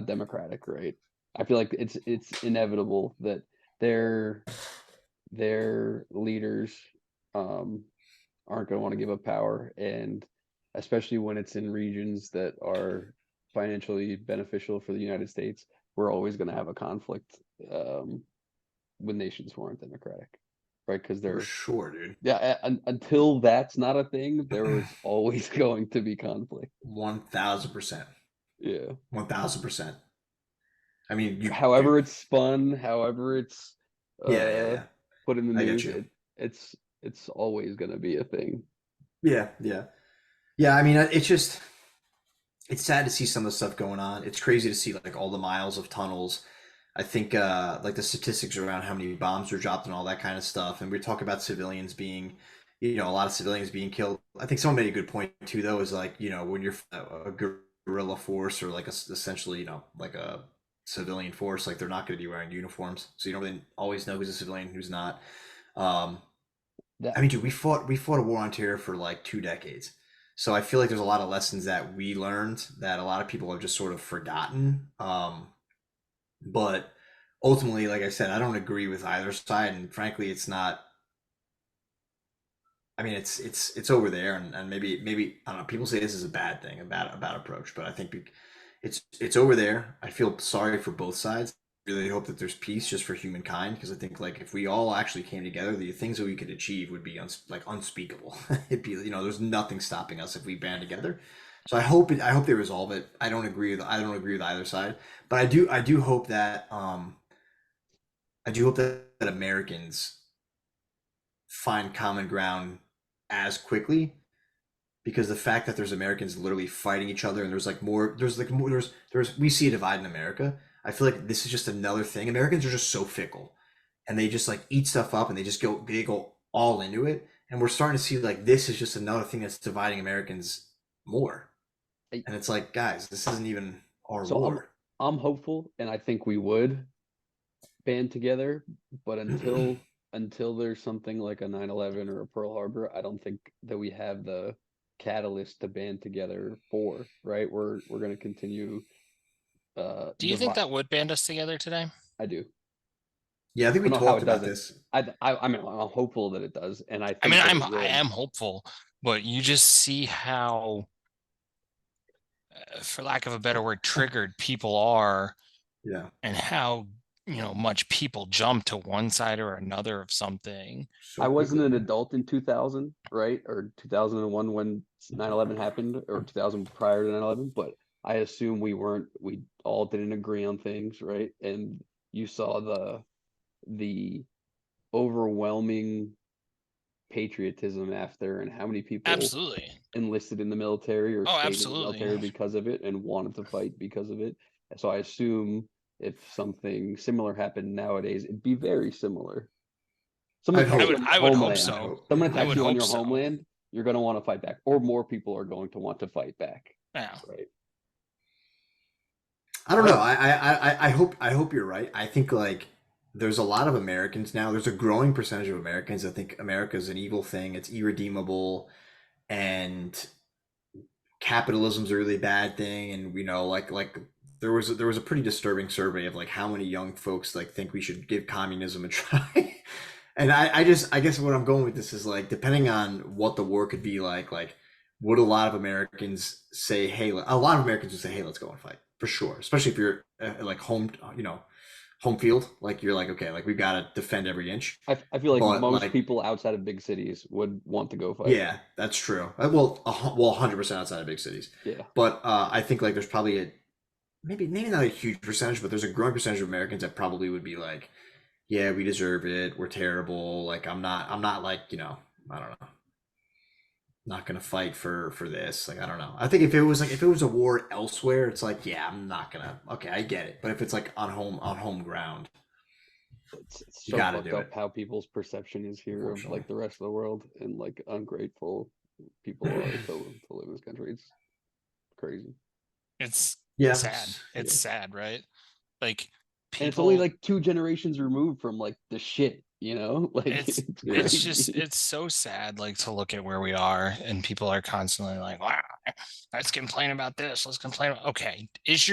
democratic, right? I feel like it's inevitable that their their leaders um aren't going to want to give up power, and especially when it's in regions that are financially beneficial for the United States, we're always going to have a conflict um with nations who aren't democratic, right? Because For they're sure, dude. yeah, until that's not a thing, there was always going to be conflict. 1000%. Yeah. 1000%. I mean, However dude. it's spun, however it's uh Yeah. put in the I get news, you. it's always going to be a thing. Yeah. I mean, it's sad to see some of the stuff going on. It's crazy to see like all the miles of tunnels. I think like the statistics around how many bombs were dropped and all that kind of stuff. And we talk about civilians being, a lot of civilians being killed. I think someone made a good point too, though, is like, when you're a guerrilla force or like essentially, like a civilian force, like they're not going to be wearing uniforms, so you don't really always know who's a civilian, who's not. Um, I That mean, dude, we fought a war on terror for like 2 decades. So I feel like there's a lot of lessons that we learned that a lot of people have just sort of forgotten. But ultimately, like I said, I don't agree with either side, and frankly, it's not. I mean, it's over there, and maybe I don't know. People say this is a bad thing, a bad approach, but I think it's over there. I feel sorry for both sides. Really hope that there's peace just for humankind, because I think like if we all actually came together, the things that we could achieve would be like unspeakable. It'd be there's nothing stopping us if we band together. So I hope they resolve it. I don't agree with either side, but I do hope that that Americans find common ground as quickly, because the fact that there's Americans literally fighting each other and there's we see a divide in America. I feel like this is just another thing. Americans are just so fickle, and they just like eat stuff up and they go all into it. And we're starting to see like this is just another thing that's dividing Americans more. I, And it's like, guys, this isn't even our so war. I'm hopeful, and I think we would band together, but until there's something like a 9/11 or a Pearl Harbor, I don't think that we have the catalyst to band together for, right? We're going to continue do you think divide. that would band us together today? I do. Yeah, I think I we don't know how talked it about doesn't. this. I mean, I'm hopeful that it does, and I I mean, think that it I will. am hopeful, but you just see how, for lack of a better word, triggered people are, Yeah, and how much people jump to one side or another of something. so I wasn't quickly, an man. adult in 2000, right? Or 2001 when 9/11 happened, or 2000 prior to 9/11, but I assume we all didn't agree on things, right? And you saw the overwhelming patriotism after, and how many people Absolutely. enlisted in the military or Oh, stayed in the absolutely. military because of it and wanted to fight because of it. So I assume if something similar happened nowadays, it'd be very similar. Someone I'd attacks hope. you on your I would hope homeland. I'd so. hope. Someone I Yeah. attacks would you on hope your so. homeland, you're gonna want to fight back, or more people are going to want to fight back. Yeah. Right. I don't know. I hope you're right. I think like there's a lot of Americans now. There's a growing percentage of Americans that think America is an evil thing. It's irredeemable, and capitalism's a really bad thing. And like there was a pretty disturbing survey of like how many young folks like think we should give communism a try. And I guess what I'm going with this is like depending on what the war could be like would a lot of Americans say, hey, a lot of Americans would say, hey, let's go and fight for sure, especially if you're like home field, like you're like, okay, like we've got to defend every inch. I feel like But most like, people outside of big cities would want to go fight. yeah, that's true. Well, 100% outside of big cities. Yeah. But I think like there's probably a maybe not a huge percentage, but there's a growing percentage of Americans that probably would be like, yeah, we deserve it. We're terrible. Like I'm not like, I don't know, not gonna fight for this. Like I don't know. I think if it was a war elsewhere, it's like, yeah, I'm not gonna. Okay, I get it. But if it's like on home ground, It's you so got to fucked do up it. how people's perception is here of Unfortunately, like the rest of the world and like ungrateful people are to live in this country. It's crazy. It's yeah, sad. It's sad, right? Like And it's only people like 2 generations removed from like the shit, like it's it's it's just crazy. it's so sad like to look at where we are and people are constantly like, wow, let's complain about this, let's complain about okay. Is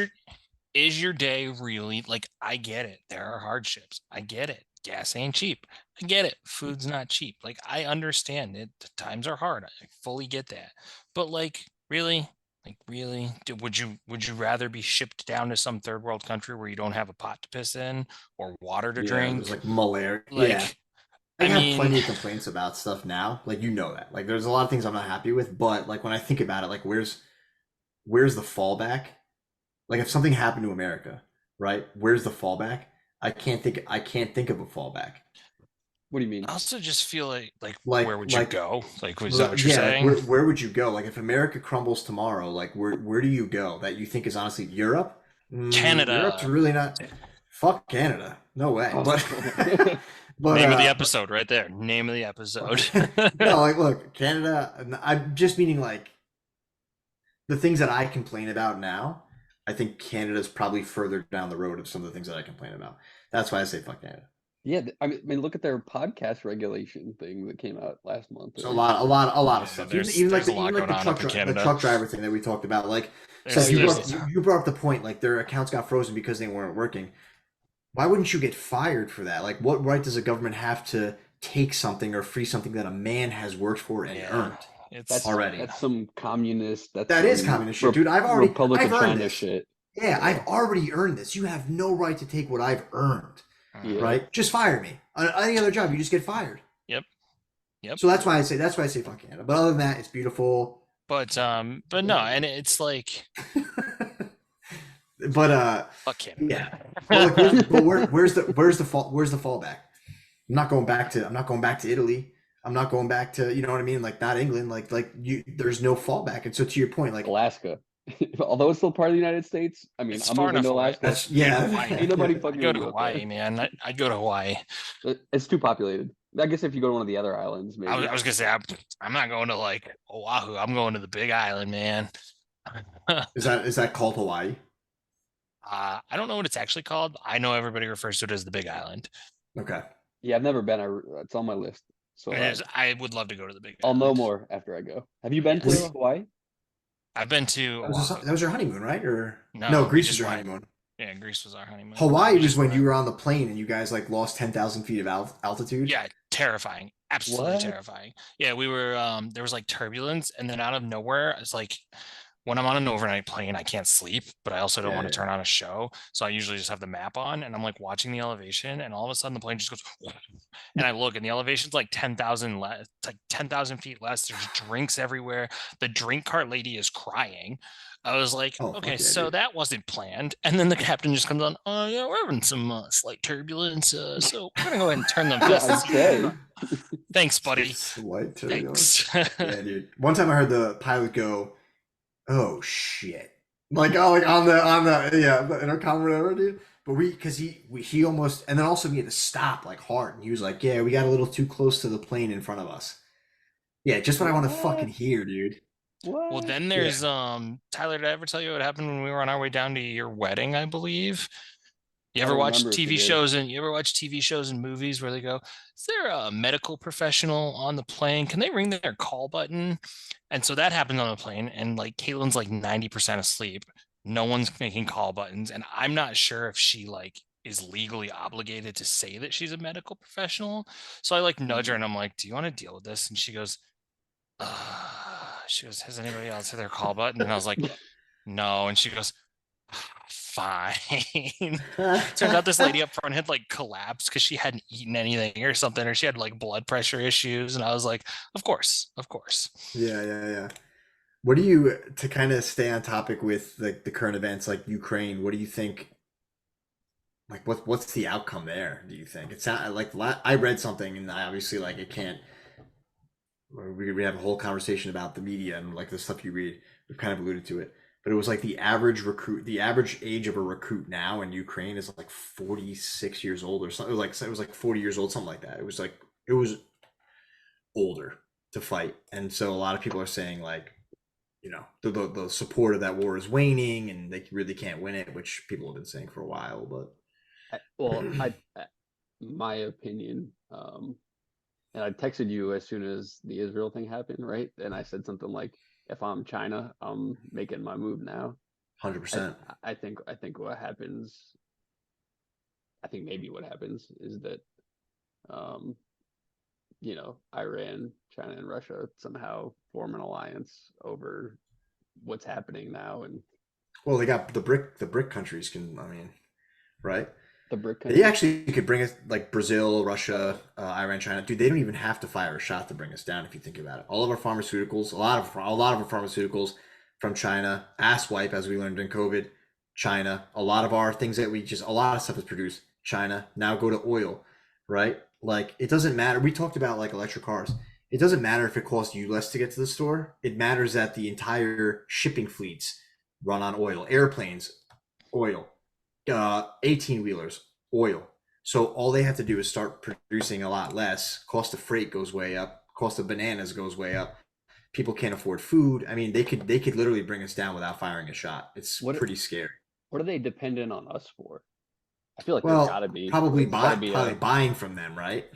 your day really like I get it. There are hardships. I get it. Gas ain't cheap. I get it. Food's not cheap. Like I understand it. The times are hard. I fully get that. But really, would you rather be shipped down to some third world country where you don't have a pot to piss in or water to yeah. There's drink? like malaria. Yeah, Like, I I have mean, plenty of complaints about stuff now. Like that. Like there's a lot of things I'm not happy with. But like when I think about it, like where's the fallback? Like if something happened to America, right? Where's the fallback? I can't think of a fallback. What do you mean? I also just feel like where Like would you like go? Like, is that what you're yeah, like saying? where would you go? Like if America crumbles tomorrow, like where do you go that you think is honestly Europe? Europe's Canada. really not. Fuck Canada, no way. Oh. But but Name of the episode right there. Name of the episode. no, like look, Canada. I'm just meaning like the things that I complain about now. I think Canada's probably further down the road of some of the things that I complain about. That's why I say fuck Canada. Yeah, I mean, look at their podcast regulation thing that came out last month. So a lot of Yeah, stuff. there's Even like a lot going the on up in the Canada. truck driver thing that we talked about. Like, There's Seth, there's you brought up the point. Like their accounts got frozen because they weren't working. Why wouldn't you get fired for that? Like, what right does a government have to take something or free something that a man has worked for and earned it's already? That's some communist. That is some communist shit, dude. I've Republican earned China this. shit. Yeah, I've already earned this. You have no right to take what I've earned. Yeah. Right? Just fire me. On any other job, you just get fired. Yep. So that's why I say fuck Canada. But other than that, it's beautiful. but no, and it's like But fuck him. yeah. But like, where's the fallback? I'm not going back to Italy. I'm not going back to, you know what I mean? Like not England. Like you, there's no fallback. And so to your point, like Alaska. Although it's still part of the United States, I mean, It's I'm far moving to enough away. Alaska. that's yeah. Ain't nobody I'd fucking go gonna to go up Hawaii, there. man. I'd go to Hawaii. It's too populated. I guess if you go to one of the other islands, maybe. I was gonna say I'm not going to like Oahu. I'm going to the Big Island, man. Is that called Hawaii? I don't know what it's actually called. I know everybody refers to it as the Big Island. Okay. Yeah, I've never been. It's on my list. So I would love to go to the Big I'll Island. know more after I go. Have you been to Yes. Hawaii? I've been to Oahu. That was your honeymoon, right? Or No, we Greece just was your went. honeymoon. Yeah, Greece was our honeymoon. Hawaii We was just when went. you were on the plane and you guys like lost 10,000 feet of altitude. Yeah, terrifying. Absolutely What? terrifying. Yeah, we were there was like turbulence and then out of nowhere it's like when I'm on an overnight plane, I can't sleep, but I also don't Yeah, want to yeah. turn on a show. So I usually just have the map on and I'm like watching the elevation and all of a sudden the plane just goes and I look and the elevation's like 10,000 less, it's like 10,000 feet less. There's drinks everywhere. The drink cart lady is crying. I was like, Oh, okay, fuck yeah, so dude. that wasn't planned. And then the captain just comes on, oh, yeah, we're having some slight turbulence. So we're going to go ahead and turn the Yeah, best I'd seat on. say. Thanks, buddy. Slight turbulence. Thanks. Yeah, dude. One time I heard the pilot go, "Oh shit!" Like, oh, like the intercom or whatever, dude. But because he almost, and then also we had to stop like hard, and he was like, "Yeah, we got a little too close to the plane in front of us." Yeah, just what I want to fucking What? hear, dude. Well, What? then Yeah, there's Tyler, did I ever tell you what happened when we were on our way down to your wedding, I believe? You I ever don't watch remember if you TV did. shows and you ever watch TV shows and movies where they go, is there a medical professional on the plane? Can they ring their call button? And so that happened on the plane, and like Caitlin's like 90% asleep. No one's making call buttons, and I'm not sure if she like is legally obligated to say that she's a medical professional. So I like nudge her and I'm like, do you want to deal with this? And she goes, has anybody else hit their call button? And I was like, no. And she goes, fine. Turns out this lady up front had like collapsed because she hadn't eaten anything or something, or she had like blood pressure issues. And I was like, of course, of course. yeah, yeah, yeah. What do you, to kind of stay on topic with like the current events like Ukraine? What do you think? Like, what's the outcome there? Do you think it's not like I read something and I obviously like it can't. We have a whole conversation about the media and like the stuff you read. We've kind of alluded to it, but it was like the average age of a recruit now in Ukraine is like 46 years old or something. It was like 40 years old, something like that. It was older to fight, and so a lot of people are saying like, the support of that war is waning and they really can't win it, which people have been saying for a while. Well, my opinion, and I texted you as soon as the Israel thing happened, right? And I said something like, if I'm China, I'm making my move now. Hundred I percent. I think what happens, I think maybe what happens is that um, Iran, China, and Russia somehow form an alliance over what's happening now, and Well, they got the brick countries can. I mean, right? the BRIC They countries. actually could bring us like Brazil, Russia, Oh, Iran, China. Dude, they don't even have to fire a shot to bring us down if you think about it. All of our pharmaceuticals, a lot of our pharmaceuticals from China, ass wipe as we learned in COVID, China. A lot of our things that a lot of stuff is produced China. Now go to oil, right? Like it doesn't matter. We talked about like electric cars. It doesn't matter if it costs you less to get to the store. It matters that the entire shipping fleets run on oil. Airplanes, oil. 18 wheelers, oil. So all they have to do is start producing a lot less. Cost of freight goes way up. Cost of bananas goes way up. People can't afford food. I mean, they could literally bring us down without firing a shot. It's what pretty scary. what are they dependent on us for? I feel like there's got to Well, be probably there's got to buy be probably a buying from them, right?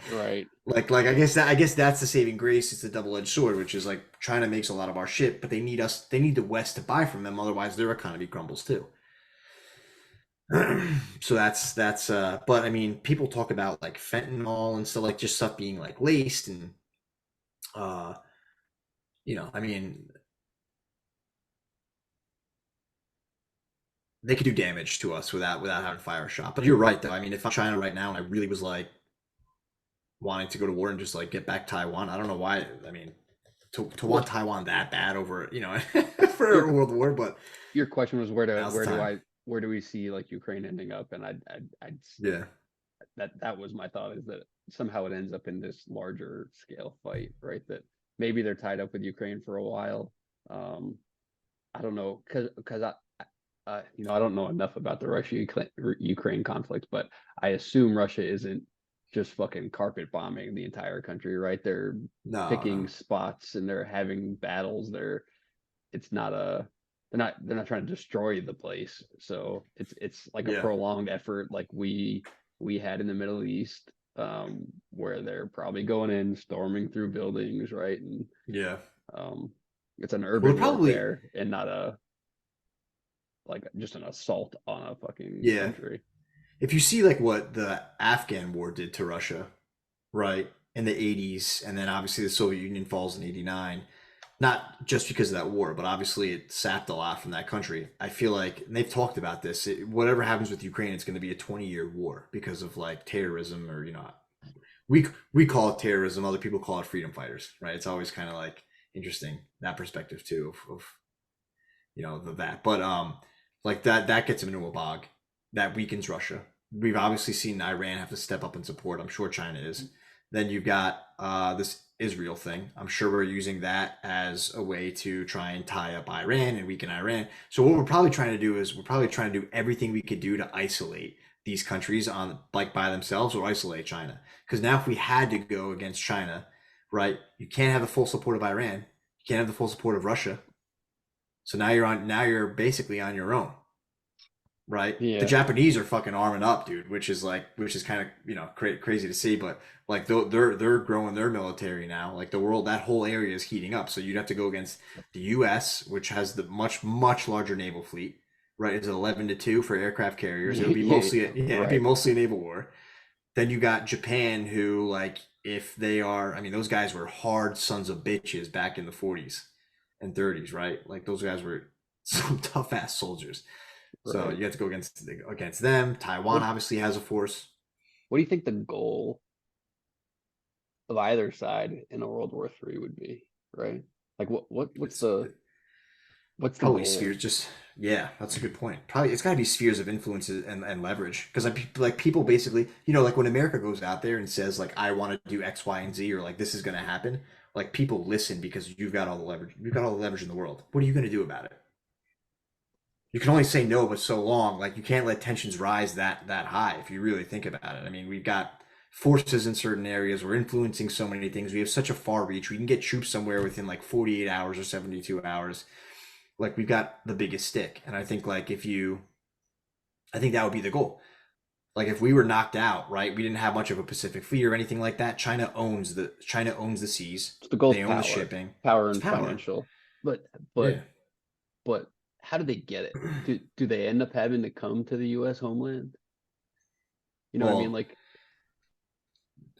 right. Like I guess that's the saving grace. It's a double-edged sword, which is like China makes a lot of our shit, but they need us. They need the West to buy from them, otherwise their economy crumbles too. So that's but I mean people talk about like fentanyl and stuff, like just stuff being like laced and uh I mean they could do damage to us without having to fire a shot. But you're right though. I mean if I'm China right now and I really was like wanting to go to war and just like get back Taiwan, I don't know why. I mean to want Well, Taiwan that bad over for your a world war, but your question was now's the time. where do we see like Ukraine ending up? And I'd Yeah. that was my thought, is that somehow it ends up in this larger scale fight, right? That maybe they're tied up with Ukraine for a while. Um, I don't know, because I don't know enough about the Russia Ukraine conflict, but I assume Russia isn't just fucking carpet bombing the entire country, right? They're No, no. picking spots and they're having battles. It's not a they're not trying to destroy the place. So it's like a Yeah. prolonged effort, like we had in the Middle East, where they're probably going in, storming through buildings, right? And Yeah. um, it's an Well, urban probably warfare and not a like just an assault on a fucking yeah. country. If you see like what the Afghan war did to Russia, right, in the 80s, and then obviously the Soviet Union falls in 89, not just because of that war, but obviously it sapped a lot from that country. I feel like, and they've talked about this, whatever happens with Ukraine, it's going to be a 20-year war because of like terrorism, or we call it terrorism, other people call it freedom fighters, right? It's always kind of like interesting, that perspective too of that. But like that gets them into a bog, that weakens Russia. We've obviously seen Iran have to step up and support. I'm sure China is. Then you've got this Israel thing. I'm sure we're using that as a way to try and tie up Iran and weaken Iran. So what we're probably trying to do is we're probably trying to do everything we could do to isolate these countries on like by themselves, or isolate China. Because now if we had to go against China, right, you can't have the full support of Iran. You can't have the full support of Russia. So now you're basically on your own, right? The Yeah. Japanese are fucking arming up, dude, which is kind of crazy to see, but like they're growing their military now. Like the world, that whole area is heating up. So you'd have to go against the U.S., which has the much larger naval fleet, right? It's 11-2 for aircraft carriers. It would be mostly it'd be Right. mostly a naval war. Then you got Japan, who like if they are, I mean, those guys were hard sons of bitches back in the 40s and 30s, right? Like those guys were some tough ass soldiers. So Right. you have to go against them. Taiwan What obviously has a force. what do you think the goal of either side in a World War III would be, right? Like It's what's the probably goal? spheres. Just yeah, that's a good point. Probably it's got to be spheres of influence and leverage, because like people basically, like when America goes out there and says like I want to do X, Y, and Z, or like this is going to happen. Like people listen because you've got all the leverage. You've got all the leverage in the world. What are you going to do about it? You can only say no but so long. Like you can't let tensions rise that high if you really think about it. I mean, we've got forces in certain areas. We're influencing so many things. We have such a far reach. We can get troops somewhere within like 48 hours or 72 hours. Like we've got the biggest stick. And I think like I think that would be the goal. Like if we were knocked out, right? We didn't have much of a Pacific fleet or anything like that. China owns the seas. So the goal's They own the power, shipping. power It's and power. financial. But Yeah. but but how do they get it? Do they end up having to come to the U.S. homeland? You know what I mean? Well, Like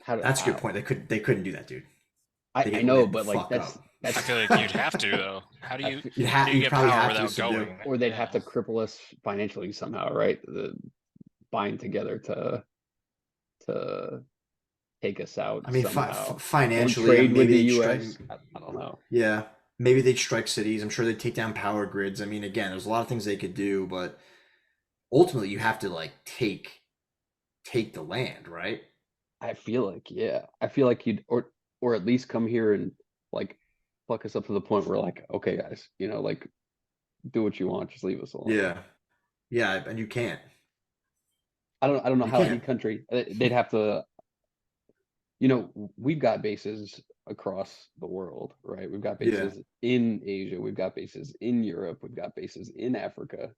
how that's a good how? point. They couldn't do that, dude. They I get know, lit the but like fuck up. I that's feel like you'd have to though. I f- How do you You'd get probably power have to to without subdue. going? or they'd have Yeah. to cripple us financially somehow, right? The bind together to take us I out mean, somehow. Don't financially, trade with maybe the they'd strike. US. I don't know. Yeah, maybe they'd strike cities. I'm sure they'd take down power grids. I mean, again, there's a lot of things they could do, but ultimately, you have to like take the land, right? I feel like, yeah. I feel like you'd or at least come here and like fuck us up to the point where like, okay, guys, like do what you want, just leave us alone. Yeah, yeah, and you can't. I don't know You how can't. any country they'd have to, we've got bases across the world, right? We've got Yeah. bases in Asia, we've got bases in Europe, we've got bases in Africa.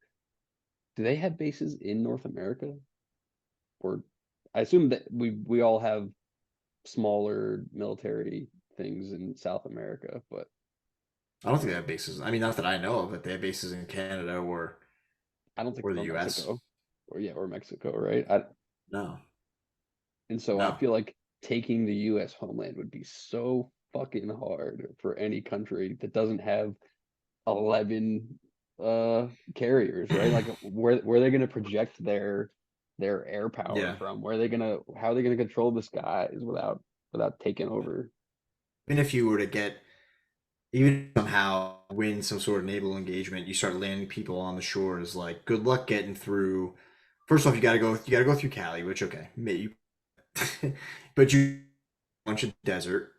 Do they have bases in North America? Or I assume that we all have smaller military things in South America, but I don't think they have bases. I mean, not that I know of, but they have bases in Canada I don't think or the or U.S. Mexico. Or yeah, or Mexico, right? No, And so I no. feel like taking the US homeland would be so fucking hard for any country that doesn't have 11 carriers, right? Like where are they going to project their air power Yeah. from? Where are they going to how are they going to control the skies without taking over? Even if you were to get even somehow win some sort of naval engagement, you start landing people on the shores. Like, good luck getting through. First off, you gotta go through Cali, which okay, maybe, but you a bunch of desert.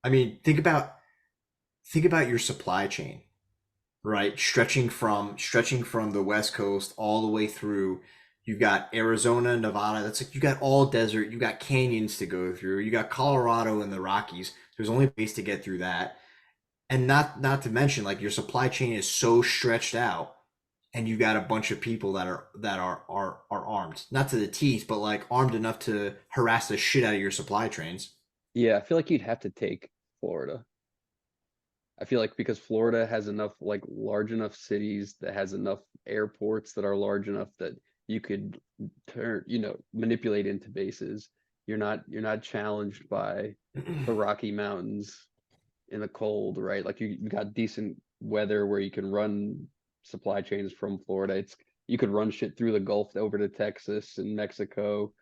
I mean, think about your supply chain, right? Stretching from the West Coast all the way through. You've got Arizona, Nevada. That's like you got all desert. You got canyons to go through. You got Colorado and the Rockies. There's only ways to get through that, and not to mention like your supply chain is so stretched out, and you got a bunch of people that are armed, not to the teeth, but like armed enough to harass the shit out of your supply trains. Yeah, I feel like you'd have to take Florida. I feel like because Florida has enough like large enough cities that has enough airports that are large enough that you could manipulate into bases. You're not challenged by the Rocky Mountains, in the cold, right? Like you got decent weather where you can run supply chains from Florida. It's you could run shit through the Gulf over to Texas and Mexico.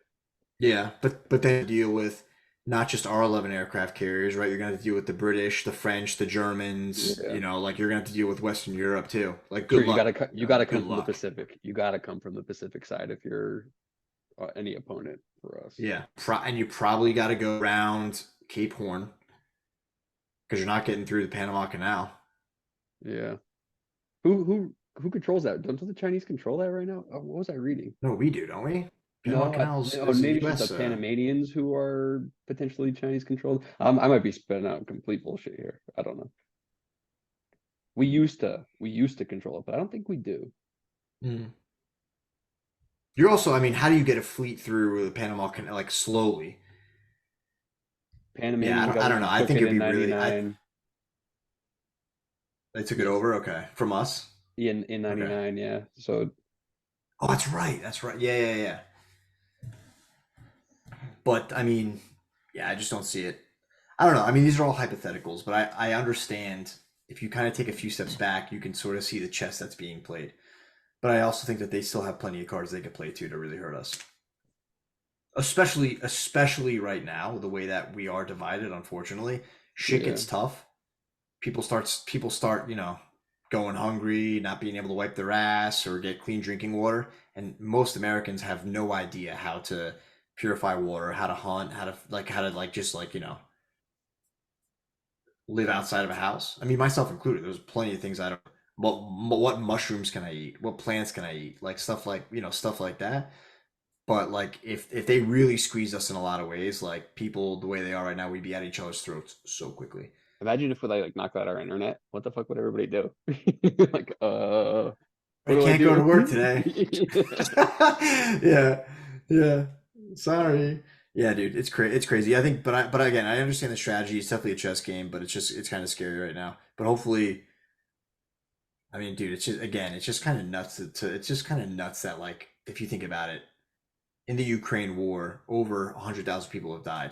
Yeah, but then deal with not just R-11 aircraft carriers, right? You're gonna have to deal with the British, the French, the Germans. Yeah. Like you're gonna have to deal with Western Europe too. Like, True, good luck. you gotta come Good from the luck. Pacific. You gotta come from the Pacific side if you're any opponent for us. Yeah, and you probably got to go around Cape Horn because you're not getting through the Panama Canal. Yeah. Who controls that? Don't the Chinese control that right now? Oh, what was I reading? No, we do, don't we? Panama No, Canal's no, is a maybe it's just U.S. the Panamanians who are potentially Chinese controlled. I might be spitting out complete bullshit here. I don't know. We used to control it, but I don't think we do. Mm. You're also, I mean, how do you get a fleet through the Panama Canal like slowly? Yeah, Panamanian I don't know. government I took think it it'd in be really. '99. They took it Yes, over. Okay, from us. in Okay. '99. Yeah. So Oh, that's right. That's right. Yeah, yeah, yeah. But I mean, yeah, I just don't see it. I don't know. I mean, these are all hypotheticals, but I understand if you kind of take a few steps back, you can sort of see the chess that's being played. But I also think that they still have plenty of cards they could play too to really hurt us. Especially right now, the way that we are divided, unfortunately, shit yeah. gets tough. People start, going hungry, not being able to wipe their ass or get clean drinking water, and most Americans have no idea how to purify water, how to hunt, how to just live outside of a house. I mean, myself included. There's plenty of things I don't. What mushrooms can I eat? What plants can I eat? Like stuff like that. But like, if they really squeezed us in a lot of ways, like people the way they are right now, we'd be at each other's throats so quickly. Imagine if we like knocked out our internet. What the fuck would everybody do? Like, I what do I can't go to do? work today. Yeah, yeah. Sorry. Yeah, dude, it's crazy. I think, but again, I understand the strategy. It's definitely a chess game, but it's kind of scary right now. But hopefully, I mean, dude, it's just kind of nuts it's just kind of nuts that like if you think about it, in the Ukraine war, over 100,000 people have died,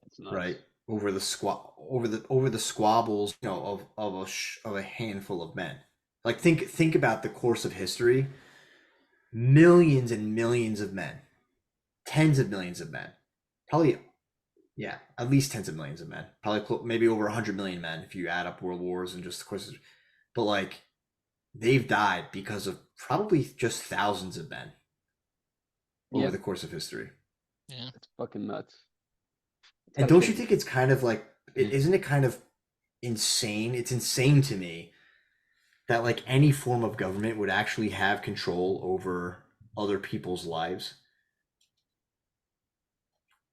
That's nuts. right? Over the squabbles, of a handful of men. Like think about the course of history. Millions and millions of men, tens of millions of men, probably, yeah, at least tens of millions of men, probably maybe over 100 million men if you add up world wars and just the course of, but like they've died because of probably just thousands of men over Yeah, the course of history. Yeah. it's fucking nuts. It's And gotta don't you change. think it's kind of like, isn't it kind of insane? It's insane to me that like any form of government would actually have control over other people's lives.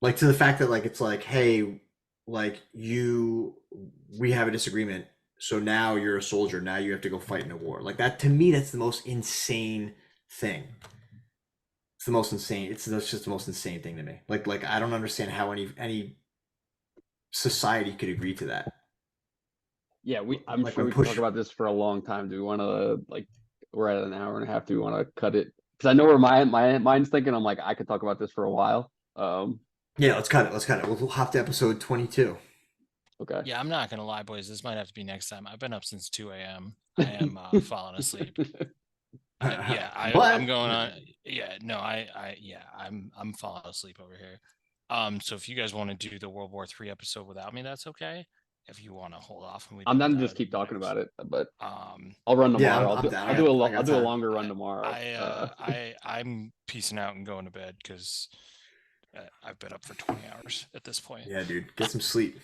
Like, to the fact that like it's like, hey, like we have a disagreement, so now you're a soldier, now you have to go fight in a war. Like that, to me, that's the most insane thing. It's the most insane. That's just the most insane thing to me. Like I don't understand how any society could agree to that. Yeah, I'm Like sure when we could talk push. about this for a long time. Do we want to like we're at an hour and a half. Do we want to cut it? Because I know where my mind's thinking. I'm like I could talk about this for a while. Yeah, let's cut it. Let's cut it. We'll hop to episode 22. Okay. Yeah, I'm not gonna lie, boys. This might have to be next time. I've been up since 2 a.m. I am falling asleep. I'm But going on. Yeah, no, yeah, I'm falling asleep over here. So if you guys want to do the World War III episode without me, that's okay. If you want to hold off and we I'm do it, down to that'll just be keep talking next. about it, but Um, I'll run yeah, tomorrow. I'm down. I I'll got do a time. longer run I tomorrow. I'm peacing out and going to bed because I've been up for 20 hours at this point. Yeah, dude, get some sleep.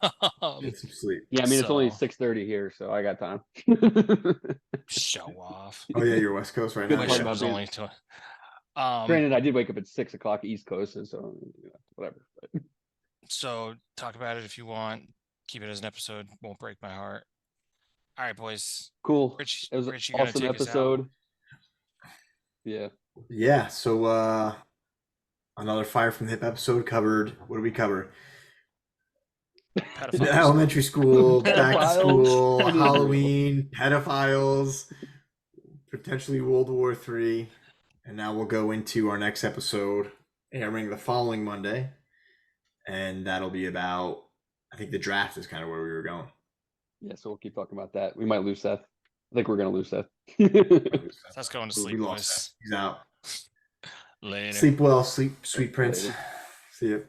Get some sleep. Yeah, I mean it's only So 6:30 here, so I got time. show off. Oh yeah, you're West Coast right Good now. Wish part it Yeah. about was being. only to. Um, Granted, I did wake up at 6 o'clock East Coast, and so whatever. But so talk about it if you want. Keep it as an episode. Won't break my heart. All right, boys. cool. Rich, It was an you gonna awesome take us out? episode. Yeah. Yeah. So another Fire from the Hip episode covered. What do we cover? Pedophiles. Elementary school, back to Pedophiles. school, Halloween, pedophiles, potentially World War III, and now we'll go into our next episode airing the following Monday, and that'll be about. I think the draft is kind of where we were going. Yeah, so we'll keep talking about that. We might lose Seth. I think we're gonna lose Seth. That's going to We sleep, lost boys. Seth. He's out. Later. Sleep well, sleep, sweet prince. Later. See you.